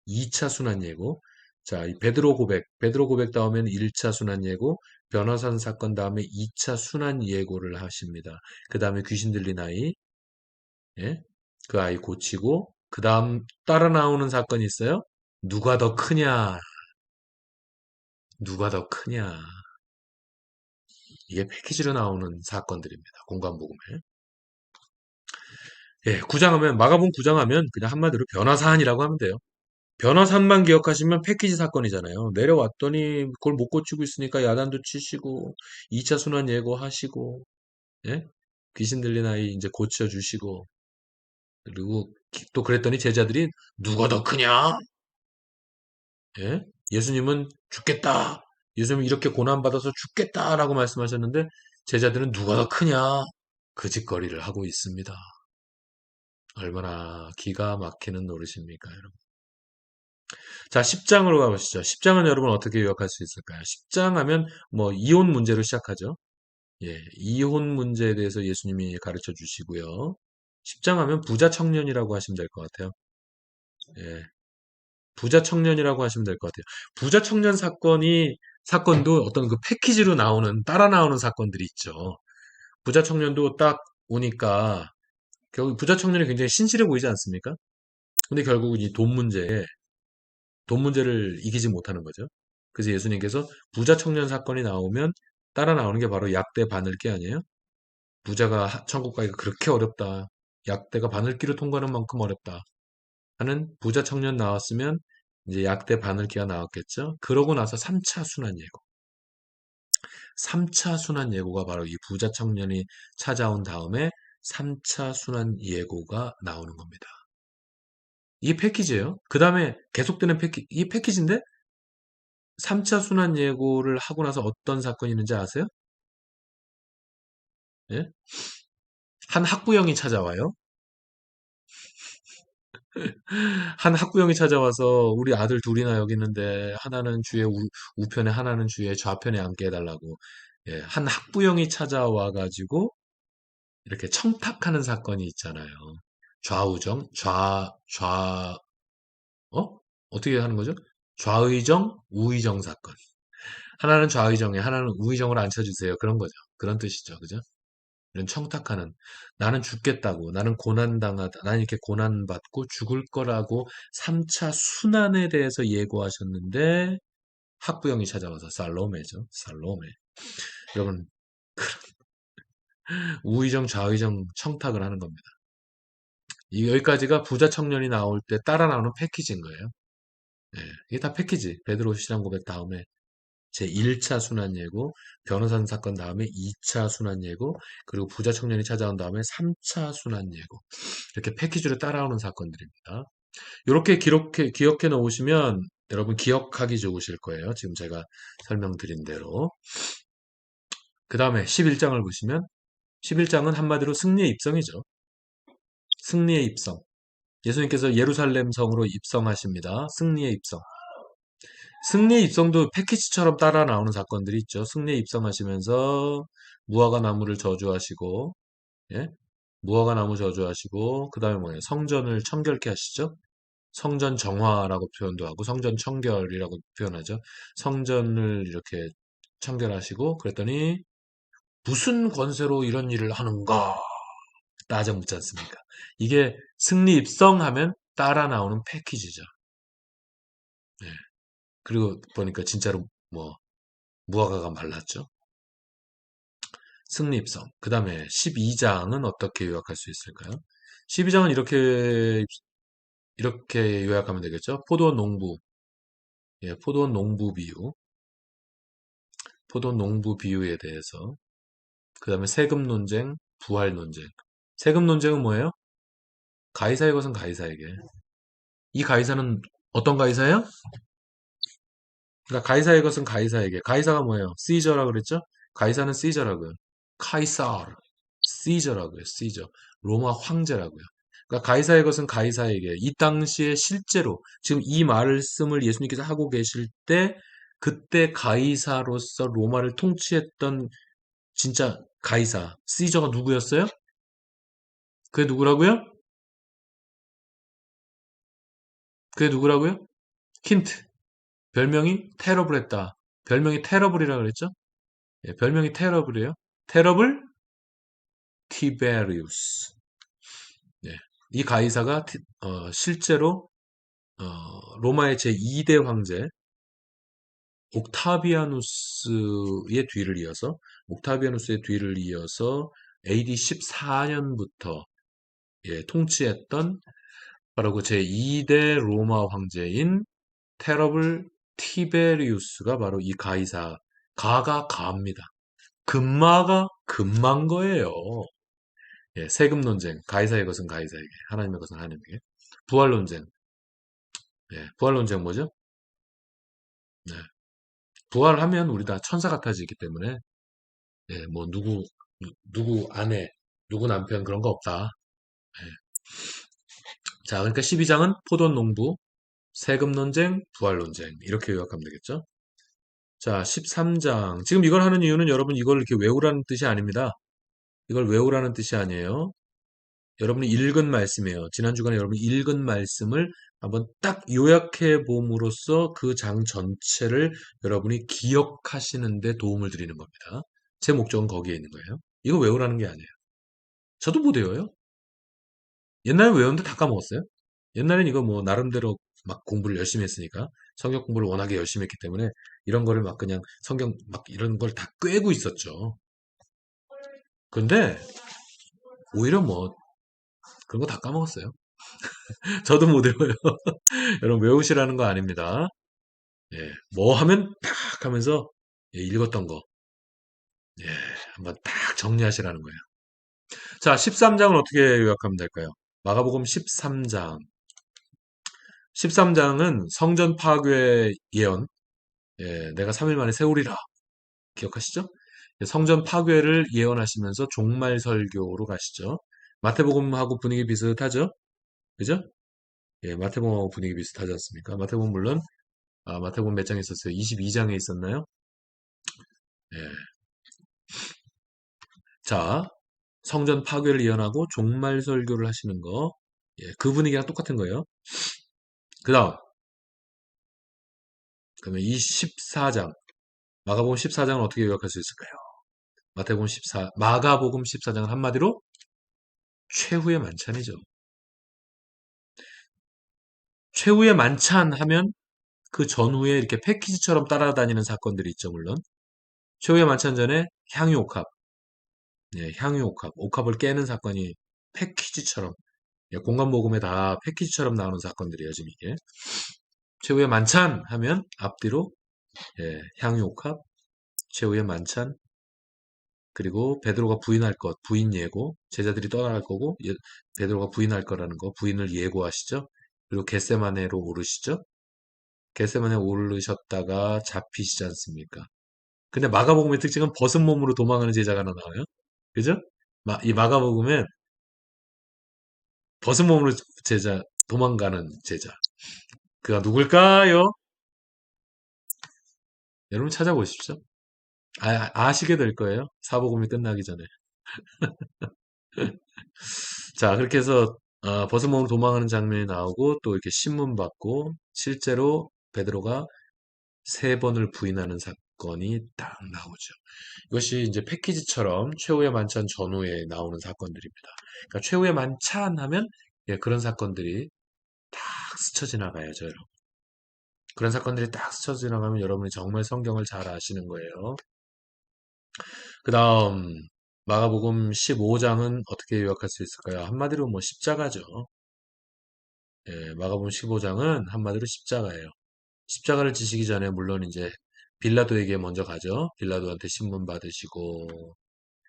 2차 순환 예고, 자, 이 베드로 고백 다음에는 1차 순환 예고, 변화산 사건 다음에 2차 순환 예고를 하십니다. 그 다음에 귀신 들린 아이, 예? 그 아이 고치고, 그 다음 따라 나오는 사건이 있어요. 누가 더 크냐? 누가 더 크냐? 이게 패키지로 나오는 사건들입니다. 공간복음에. 예, 구장하면 마가복음 구장하면 그냥 한마디로 변화사안이라고 하면 돼요. 변호사만 기억하시면 패키지 사건이잖아요. 내려왔더니 그걸 못 고치고 있으니까 야단도 치시고 2차 순환 예고하시고 예? 귀신 들린 아이 이제 고쳐주시고 그리고 또 그랬더니 제자들이 누가 더 크냐? 예? 예수님은 죽겠다. 예수님은 이렇게 고난받아서 죽겠다라고 말씀하셨는데 제자들은 누가 더 크냐? 그 짓거리를 하고 있습니다. 얼마나 기가 막히는 노릇입니까, 여러분. 자, 10장으로 가보시죠. 10장은 여러분 어떻게 요약할 수 있을까요? 10장 하면 뭐 이혼 문제로 시작하죠. 예, 이혼 문제에 대해서 예수님이 가르쳐 주시고요. 10장 하면 부자 청년이라고 하시면 될 것 같아요. 예, 부자 청년이라고 하시면 될 것 같아요. 부자 청년 사건도 어떤 그 패키지로 따라 나오는 사건들이 있죠. 부자 청년도 딱 오니까, 결국 부자 청년이 굉장히 신실해 보이지 않습니까? 근데 결국은 이 돈 문제를 이기지 못하는 거죠. 그래서 예수님께서 부자 청년 사건이 나오면 따라 나오는 게 바로 약대 바늘기 아니에요? 부자가 천국 가기가 그렇게 어렵다. 약대가 바늘기를 통과하는 만큼 어렵다. 하는 부자 청년 나왔으면 이제 약대 바늘기가 나왔겠죠. 그러고 나서 3차 순환 예고. 3차 순환 예고가 바로 이 부자 청년이 찾아온 다음에 3차 순환 예고가 나오는 겁니다. 이게 패키지예요. 그 다음에 계속되는 이 패키지인데 3차 순환 예고를 하고 나서 어떤 사건이 있는지 아세요? 예? 한 학부형이 찾아와요. 한 학부형이 찾아와서 우리 아들 둘이나 여기 있는데 하나는 주의 우편에 하나는 주의 좌편에 앉게 해달라고. 예, 한 학부형이 찾아와 가지고 이렇게 청탁하는 사건이 있잖아요. 좌우정, 어떻게 하는 거죠? 좌의정, 우의정 사건. 하나는 좌의정에, 하나는 우의정으로 앉혀주세요. 그런 거죠. 그런 뜻이죠. 그죠? 이런 청탁하는, 나는 죽겠다고, 나는 고난당하다, 나는 이렇게 고난받고 죽을 거라고 3차 순환에 대해서 예고하셨는데, 학부형이 찾아와서 살로메죠. 살로메. 여러분, 우의정, 좌의정 청탁을 하는 겁니다. 여기까지가 부자 청년이 나올 때 따라 나오는 패키지인 거예요. 예, 이게 다 패키지. 베드로 시장 고백 다음에 제 1차 순환 예고, 변호사 사건 다음에 2차 순환 예고, 그리고 부자 청년이 찾아온 다음에 3차 순환 예고. 이렇게 패키지로 따라오는 사건들입니다. 이렇게 기억해 놓으시면 여러분 기억하기 좋으실 거예요. 지금 제가 설명드린 대로. 그 다음에 11장을 보시면 11장은 한마디로 승리의 입성이죠. 승리의 입성. 예수님께서 예루살렘 성으로 입성하십니다. 승리의 입성. 승리의 입성도 패키지처럼 따라 나오는 사건들이 있죠. 승리에 입성하시면서 무화과 나무를 저주하시고, 예? 무화과 나무 저주하시고, 그 다음에 뭐예요? 성전을 청결케 하시죠? 성전 정화라고 표현도 하고, 성전 청결이라고 표현하죠. 성전을 이렇게 청결하시고, 그랬더니, 무슨 권세로 이런 일을 하는가? 따져 묻지 않습니까? 이게 승리 입성하면 따라 나오는 패키지죠. 예. 그리고 보니까 진짜로 뭐, 무화과가 말랐죠. 승립성. 그 다음에 12장은 어떻게 요약할 수 있을까요? 12장은 이렇게 요약하면 되겠죠. 포도원 농부. 예, 포도원 농부 비유. 포도원 농부 비유에 대해서. 그 다음에 세금 논쟁, 부활 논쟁. 세금 논쟁은 뭐예요? 가이사의 것은 가이사에게. 이 가이사는 어떤 가이사예요? 그러니까 가이사의 것은 가이사에게. 가이사가 뭐예요? 시저라 그랬죠? 가이사는 시저라고요. 카이사르. 시저라고요. 시저. 로마 황제라고요. 그러니까 가이사의 것은 가이사에게. 이 당시에 실제로 지금 이 말씀을 예수님께서 하고 계실 때 그때 가이사로서 로마를 통치했던 진짜 가이사, 시저가 누구였어요? 그게 누구라고요? 그게 누구라고요? 힌트. 별명이 테러블했다. 별명이 테러블이라 그랬죠? 예, 별명이 테러블이에요. 테러블 티베리우스. 예, 이 가이사가 실제로 로마의 제2대 황제 옥타비아누스의 뒤를 이어서 AD 14년부터 예, 통치했던 바로 그 제2대 로마 황제인 테러블 티베리우스가 바로 이 가이사, 가가 가입니다. 금마가 금만 거예요. 예, 세금 논쟁, 가이사의 것은 가이사에게, 하나님의 것은 하나님에게. 부활 논쟁, 예, 부활 논쟁 뭐죠? 네, 부활하면 우리 다 천사 같아지기 때문에, 예, 뭐 누구 아내, 누구 남편 그런 거 없다. 예. 자, 그러니까 12장은 포도 농부, 세금 논쟁, 부활 논쟁 이렇게 요약하면 되겠죠? 자, 13장. 지금 이걸 하는 이유는 여러분 이걸 이렇게 외우라는 뜻이 아닙니다. 이걸 외우라는 뜻이 아니에요. 여러분이 읽은 말씀이에요. 지난 주간에 여러분이 읽은 말씀을 한번 딱 요약해 봄으로써 그 장 전체를 여러분이 기억하시는 데 도움을 드리는 겁니다. 제 목적은 거기에 있는 거예요. 이거 외우라는 게 아니에요. 저도 못 외워요. 옛날에 외웠는데 다 까먹었어요. 옛날엔 이거 뭐 나름대로 막 공부를 열심히 했으니까 성경 공부를 워낙에 열심히 했기 때문에 이런 거를 막 그냥 성경 막 이런 걸 다 꿰고 있었죠. 근데 오히려 뭐 그런 거 다 까먹었어요. 저도 못 외워요. 여러분 외우시라는 거 아닙니다. 예, 뭐 하면 딱 하면서 예, 읽었던 거 예, 한번 딱 정리하시라는 거예요. 자, 13장은 어떻게 요약하면 될까요? 마가복음 13장. 13장은 성전 파괴 예언. 예, 내가 3일 만에 세우리라. 기억하시죠? 예, 성전 파괴를 예언하시면서 종말 설교로 가시죠. 마태복음하고 분위기 비슷하죠? 그죠? 예, 마태복음하고 분위기 비슷하지 않습니까? 마태복음 물론 마태복음 몇 장에 있었어요? 22장에 있었나요? 예. 자, 성전 파괴를 예언하고 종말 설교를 하시는 거. 예, 그 분위기랑 똑같은 거예요. 그 다음, 그러면 이 14장, 마가복음 14장은 어떻게 요약할 수 있을까요? 마가복음 14장은 한마디로 최후의 만찬이죠. 최후의 만찬 하면 그 전후에 이렇게 패키지처럼 따라다니는 사건들이 있죠, 물론. 최후의 만찬 전에 향유옥합, 예, 향유옥합, 옥합을 깨는 사건이 패키지처럼, 예, 공간복음에 다 패키지처럼 나오는 사건들이에요, 지금 이게. 최후의 만찬 하면 앞뒤로 예, 향유옥합, 최후의 만찬, 그리고 베드로가 부인할 것, 부인 예고, 제자들이 떠나갈 거고, 베드로가 부인할 거라는 거, 부인을 예고하시죠. 그리고 겟세마네로 오르시죠. 겟세마네 오르셨다가 잡히시지 않습니까? 근데 마가복음의 특징은 벗은 몸으로 도망하는 제자가 하나 나와요. 그죠? 이 마가복음엔 벗은 몸으로 도망가는 제자. 그가 누굴까요? 여러분 찾아보십시오. 아시게 될 거예요. 사복음이 끝나기 전에. 자, 그렇게 해서 벗은 몸으로 도망하는 장면이 나오고 또 이렇게 신문 받고 실제로 베드로가 3번을 부인하는 사건이 딱 나오죠. 이것이 이제 패키지처럼 최후의 만찬 전후에 나오는 사건들입니다. 그러니까 최후의 만찬 하면 예, 그런 사건들이 딱 스쳐 지나가야죠, 여러분. 그런 사건들이 딱 스쳐 지나가면 여러분이 정말 성경을 잘 아시는 거예요. 그 다음 마가복음 15장은 어떻게 요약할 수 있을까요? 한마디로 뭐 십자가죠. 예, 마가복음 15장은 한마디로 십자가예요. 십자가를 지시기 전에 물론 이제 빌라도에게 먼저 가죠. 빌라도한테 신문 받으시고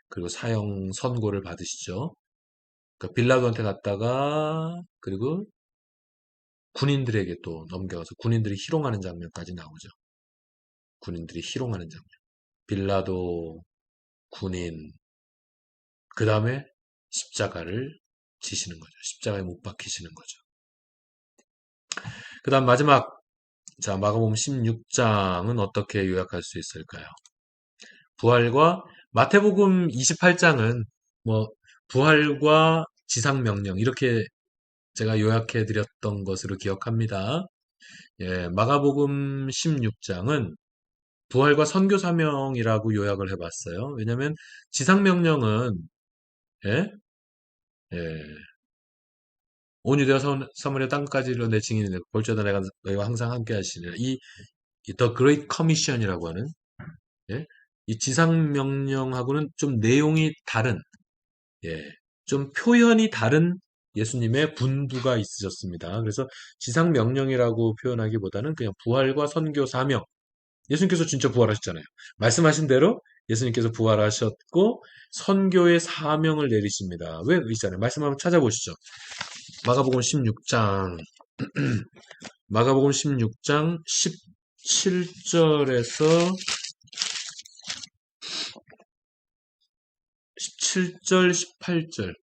그리고 사형 선고를 받으시죠. 그러니까 빌라도한테 갔다가 그리고 군인들에게 또 넘겨가서 군인들이 희롱하는 장면까지 나오죠. 군인들이 희롱하는 장면. 빌라도 군인 그 다음에 십자가를 지시는 거죠. 십자가에 못 박히시는 거죠. 그 다음 마지막 자 마가복음 16장은 어떻게 요약할 수 있을까요? 부활과 마태복음 28장은 뭐 부활과 지상명령 이렇게 제가 요약해 드렸던 것으로 기억합니다. 예, 마가복음 16장은 부활과 선교 사명이라고 요약을 해봤어요. 왜냐하면 지상명령은 예, 예, 온 유대와 사마리아 땅까지 이르러 내 증인이 되고 볼지어다 내가 너희와 항상 함께 하시리라. 이 The Great Commission이라고 하는 예, 이 지상명령하고는 좀 내용이 다른 예, 좀 표현이 다른 예수님의 분부가 있으셨습니다. 그래서 지상명령이라고 표현하기보다는 그냥 부활과 선교 사명. 예수님께서 진짜 부활하셨잖아요. 말씀하신 대로 예수님께서 부활하셨고 선교의 사명을 내리십니다. 왜 있잖아요. 말씀 한번 찾아보시죠. 마가복음 16장 마가복음 16장 17절에서 17절 18절.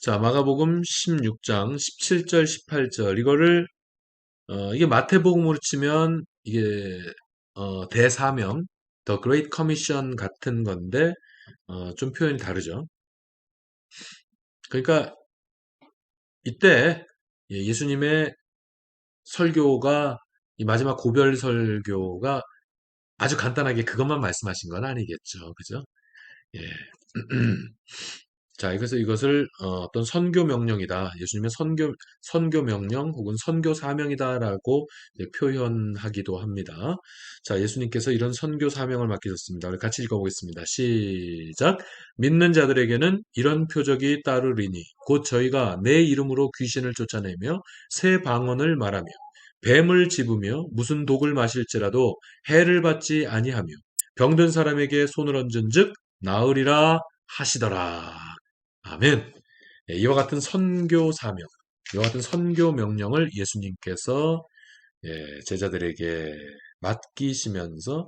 자, 마가복음 16장 17절 18절. 이거를 이게 마태복음으로 치면 이게 대사명, The Great Commission 같은 건데 좀 표현이 다르죠. 그러니까 이때 예수님의 설교가 이 마지막 고별 설교가 아주 간단하게 그것만 말씀하신 건 아니겠죠. 그죠? 예. 자, 그래서 이것을 어떤 선교 명령이다. 예수님의 선교 명령 혹은 선교 사명이다라고 이제 표현하기도 합니다. 자, 예수님께서 이런 선교 사명을 맡기셨습니다. 우리 같이 읽어보겠습니다. 시작. 믿는 자들에게는 이런 표적이 따르리니 곧 저희가 내 이름으로 귀신을 쫓아내며 새 방언을 말하며 뱀을 집으며 무슨 독을 마실지라도 해를 받지 아니하며 병든 사람에게 손을 얹은즉 나으리라 하시더라. 아멘. 예, 이와 같은 선교 사명, 이와 같은 선교 명령을 예수님께서 제자들에게 맡기시면서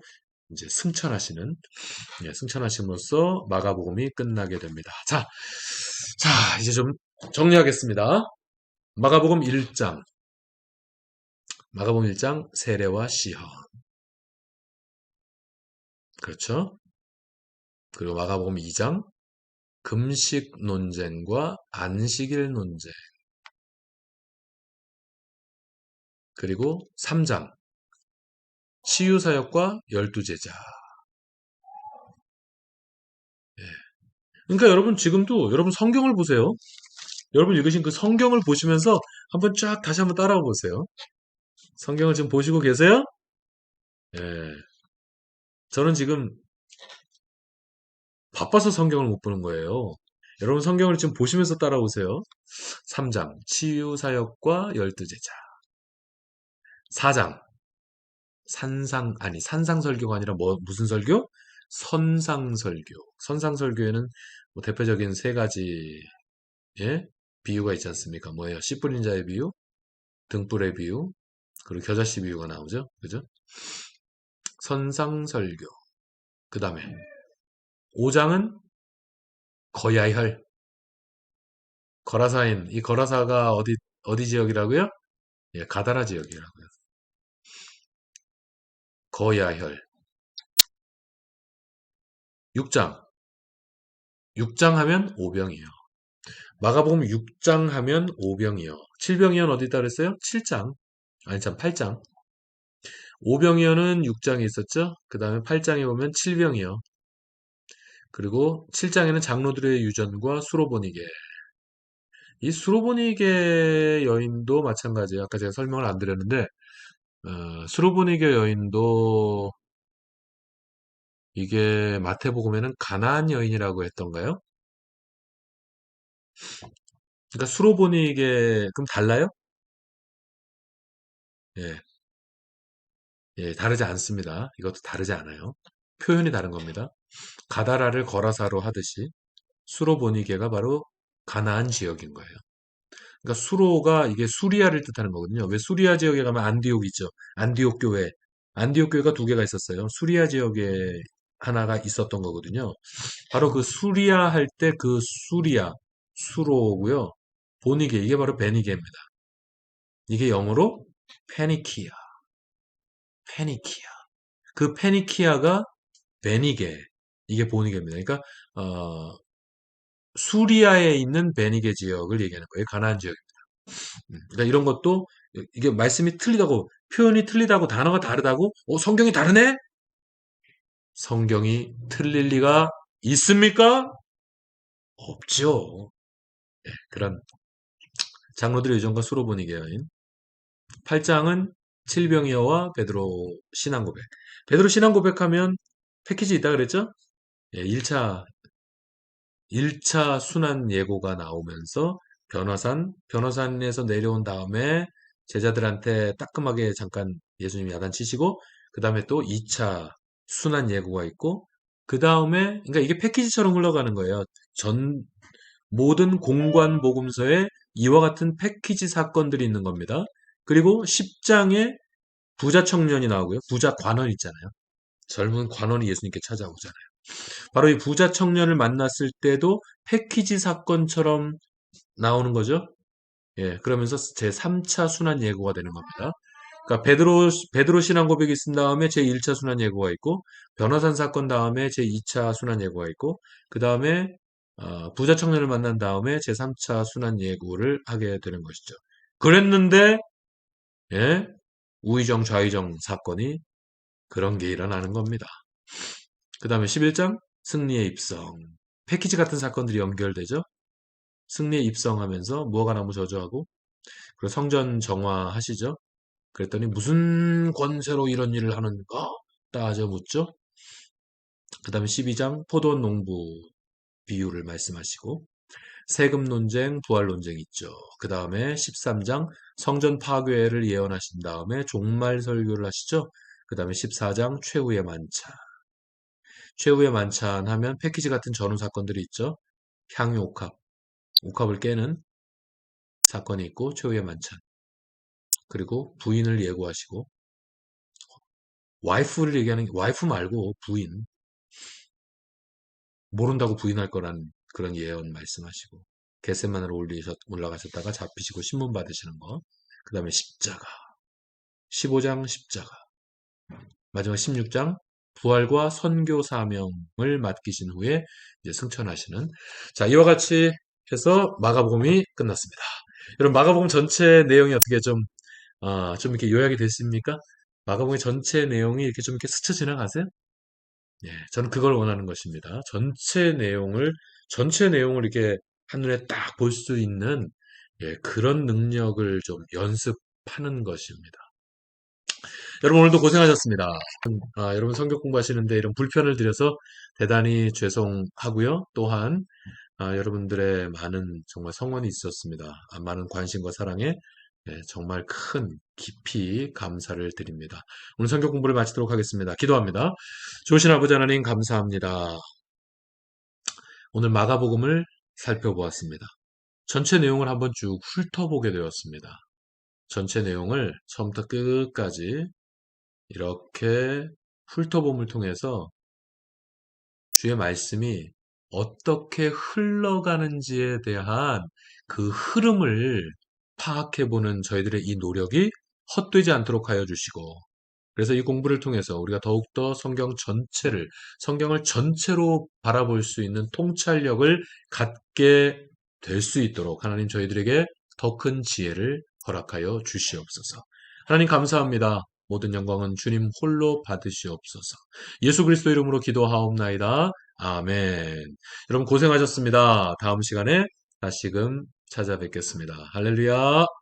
이제 승천하심으로써 마가복음이 끝나게 됩니다. 자, 이제 좀 정리하겠습니다. 마가복음 1장, 마가복음 1장 세례와 시험. 그렇죠? 그리고 마가복음 2장 금식 논쟁과 안식일 논쟁. 그리고 3장 치유사역과 12제자. 그러니까 여러분 지금도 여러분 성경을 보세요. 여러분 읽으신 그 성경을 보시면서 한번 쫙 다시 한번 따라와 보세요. 성경을 지금 보시고 계세요? 예. 저는 지금 바빠서 성경을 못 보는 거예요. 여러분 성경을 지금 보시면서 따라오세요. 3장 치유사역과 12제자. 4장 산상설교가 아니라 무슨 설교? 선상설교. 선상설교에는 뭐 대표적인 세 가지 비유가 있지 않습니까? 뭐예요? 씨 뿌린 자의 비유, 등불의 비유, 그리고 겨자씨 비유가 나오죠. 그죠? 선상설교. 그 다음에 5장은 거야혈, 거라사인. 이 거라사가 어디 지역이라고요? 예, 가다라 지역이라고요. 거야혈. 6장. 6장 하면 오병이요. 마가복음 6장 하면 오병이요. 칠병이어는 어디 있다 그랬어요? 7장. 아니 참 8장. 오병이어는 6장에 있었죠. 그 다음에 8장에 보면 칠병이요. 그리고 7장에는 장로들의 유전과 수로보니게. 이 수로보니게 여인도 마찬가지예요. 아까 제가 설명을 안 드렸는데 수로보니게 여인도 이게 마태복음에는 가나안 여인이라고 했던가요? 그러니까 수로보니게 그럼 달라요? 예, 예, 다르지 않습니다. 이것도 다르지 않아요. 표현이 다른 겁니다. 가다라를 거라사로 하듯이 수로보니게가 바로 가나안 지역인 거예요. 그러니까 수로가 이게 수리아를 뜻하는 거거든요. 왜 수리아 지역에 가면 안디옥 있죠. 안디옥 교회. 안디옥 교회가 두 개가 있었어요. 수리아 지역에 하나가 있었던 거거든요. 바로 그 수리아 할 때 그 수리아, 수로고요. 보니게, 이게 바로 베니게입니다. 이게 영어로 페니키아, 페니키아. 그 페니키아가 베니게, 이게 보니게입니다. 그러니까 수리아에 있는 베니게 지역을 얘기하는 거예요. 가나안 지역. 그러니까 이런 것도 이게 말씀이 틀리다고 표현이 틀리다고 단어가 다르다고 성경이 다르네? 성경이 틀릴 리가 있습니까? 없죠. 그런 장로들의 유전과 수로보니게 여인. 8장은 칠병이어와 베드로 신앙고백. 베드로 신앙고백하면 패키지 있다 그랬죠? 예, 1차 1차 순환 예고가 나오면서 변호산에서 내려온 다음에 제자들한테 따끔하게 잠깐 예수님이 야단치시고, 그 다음에 또 2차 순환 예고가 있고, 그 다음에, 그러니까 이게 패키지처럼 흘러가는 거예요. 모든 공관 복음서에 이와 같은 패키지 사건들이 있는 겁니다. 그리고 10장에 부자 청년이 나오고요. 부자 관원 있잖아요. 젊은 관원이 예수님께 찾아오잖아요. 바로 이 부자 청년을 만났을 때도 패키지 사건처럼 나오는 거죠. 예, 그러면서 제 3차 순환 예고가 되는 겁니다. 그러니까 베드로 신앙 고백이 있은 다음에 제 1차 순환 예고가 있고, 변호산 사건 다음에 제 2차 순환 예고가 있고, 그 다음에 부자 청년을 만난 다음에 제 3차 순환 예고를 하게 되는 것이죠. 그랬는데 예, 우의정 좌의정 사건이 그런 게 일어나는 겁니다. 그 다음에 11장 승리의 입성. 패키지 같은 사건들이 연결되죠. 승리에 입성하면서 무화과나무 저주하고, 그리고 성전 정화하시죠. 그랬더니 무슨 권세로 이런 일을 하는가? 따져 묻죠. 그 다음에 12장 포도원 농부 비유를 말씀하시고, 세금 논쟁, 부활 논쟁 있죠. 그 다음에 13장 성전 파괴를 예언하신 다음에 종말 설교를 하시죠. 그 다음에 14장 최후의 만찬. 최후의 만찬 하면 패키지 같은 전후 사건들이 있죠. 향유 옥합을 깨는 사건이 있고, 최후의 만찬. 그리고 부인을 예고하시고, 와이프를 얘기하는 게 와이프 말고 부인. 모른다고 부인할 거란 그런 예언 말씀하시고, 겟세마네로 올라가셨다가 잡히시고 신문 받으시는 거. 그 다음에 십자가. 15장 십자가. 마지막 16장 부활과 선교 사명을 맡기신 후에 이제 승천하시는. 자, 이와 같이 해서 마가복음이 끝났습니다. 여러분, 마가복음 전체 내용이 어떻게 좀 이렇게 요약이 됐습니까? 마가복음의 전체 내용이 이렇게 좀 이렇게 스쳐 지나가세요? 예, 저는 그걸 원하는 것입니다. 전체 내용을 이렇게 한눈에 딱 볼 수 있는, 예, 그런 능력을 좀 연습하는 것입니다. 여러분, 오늘도 고생하셨습니다. 여러분 성경 공부하시는데 이런 불편을 드려서 대단히 죄송하고요. 또한 여러분들의 많은 정말 성원이 있었습니다. 많은 관심과 사랑에 정말 큰 깊이 감사를 드립니다. 오늘 성경 공부를 마치도록 하겠습니다. 기도합니다. 좋으신 아버지 하나님 감사합니다. 오늘 마가복음을 살펴보았습니다. 전체 내용을 한번 쭉 훑어보게 되었습니다. 전체 내용을 처음부터 끝까지 이렇게 훑어봄을 통해서 주의 말씀이 어떻게 흘러가는지에 대한 그 흐름을 파악해보는 저희들의 이 노력이 헛되지 않도록 하여 주시고, 그래서 이 공부를 통해서 우리가 더욱더 성경을 전체로 바라볼 수 있는 통찰력을 갖게 될 수 있도록 하나님 저희들에게 더 큰 지혜를 허락하여 주시옵소서. 하나님 감사합니다. 모든 영광은 주님 홀로 받으시옵소서. 예수 그리스도 이름으로 기도하옵나이다. 아멘. 여러분 고생하셨습니다. 다음 시간에 다시금 찾아뵙겠습니다. 할렐루야.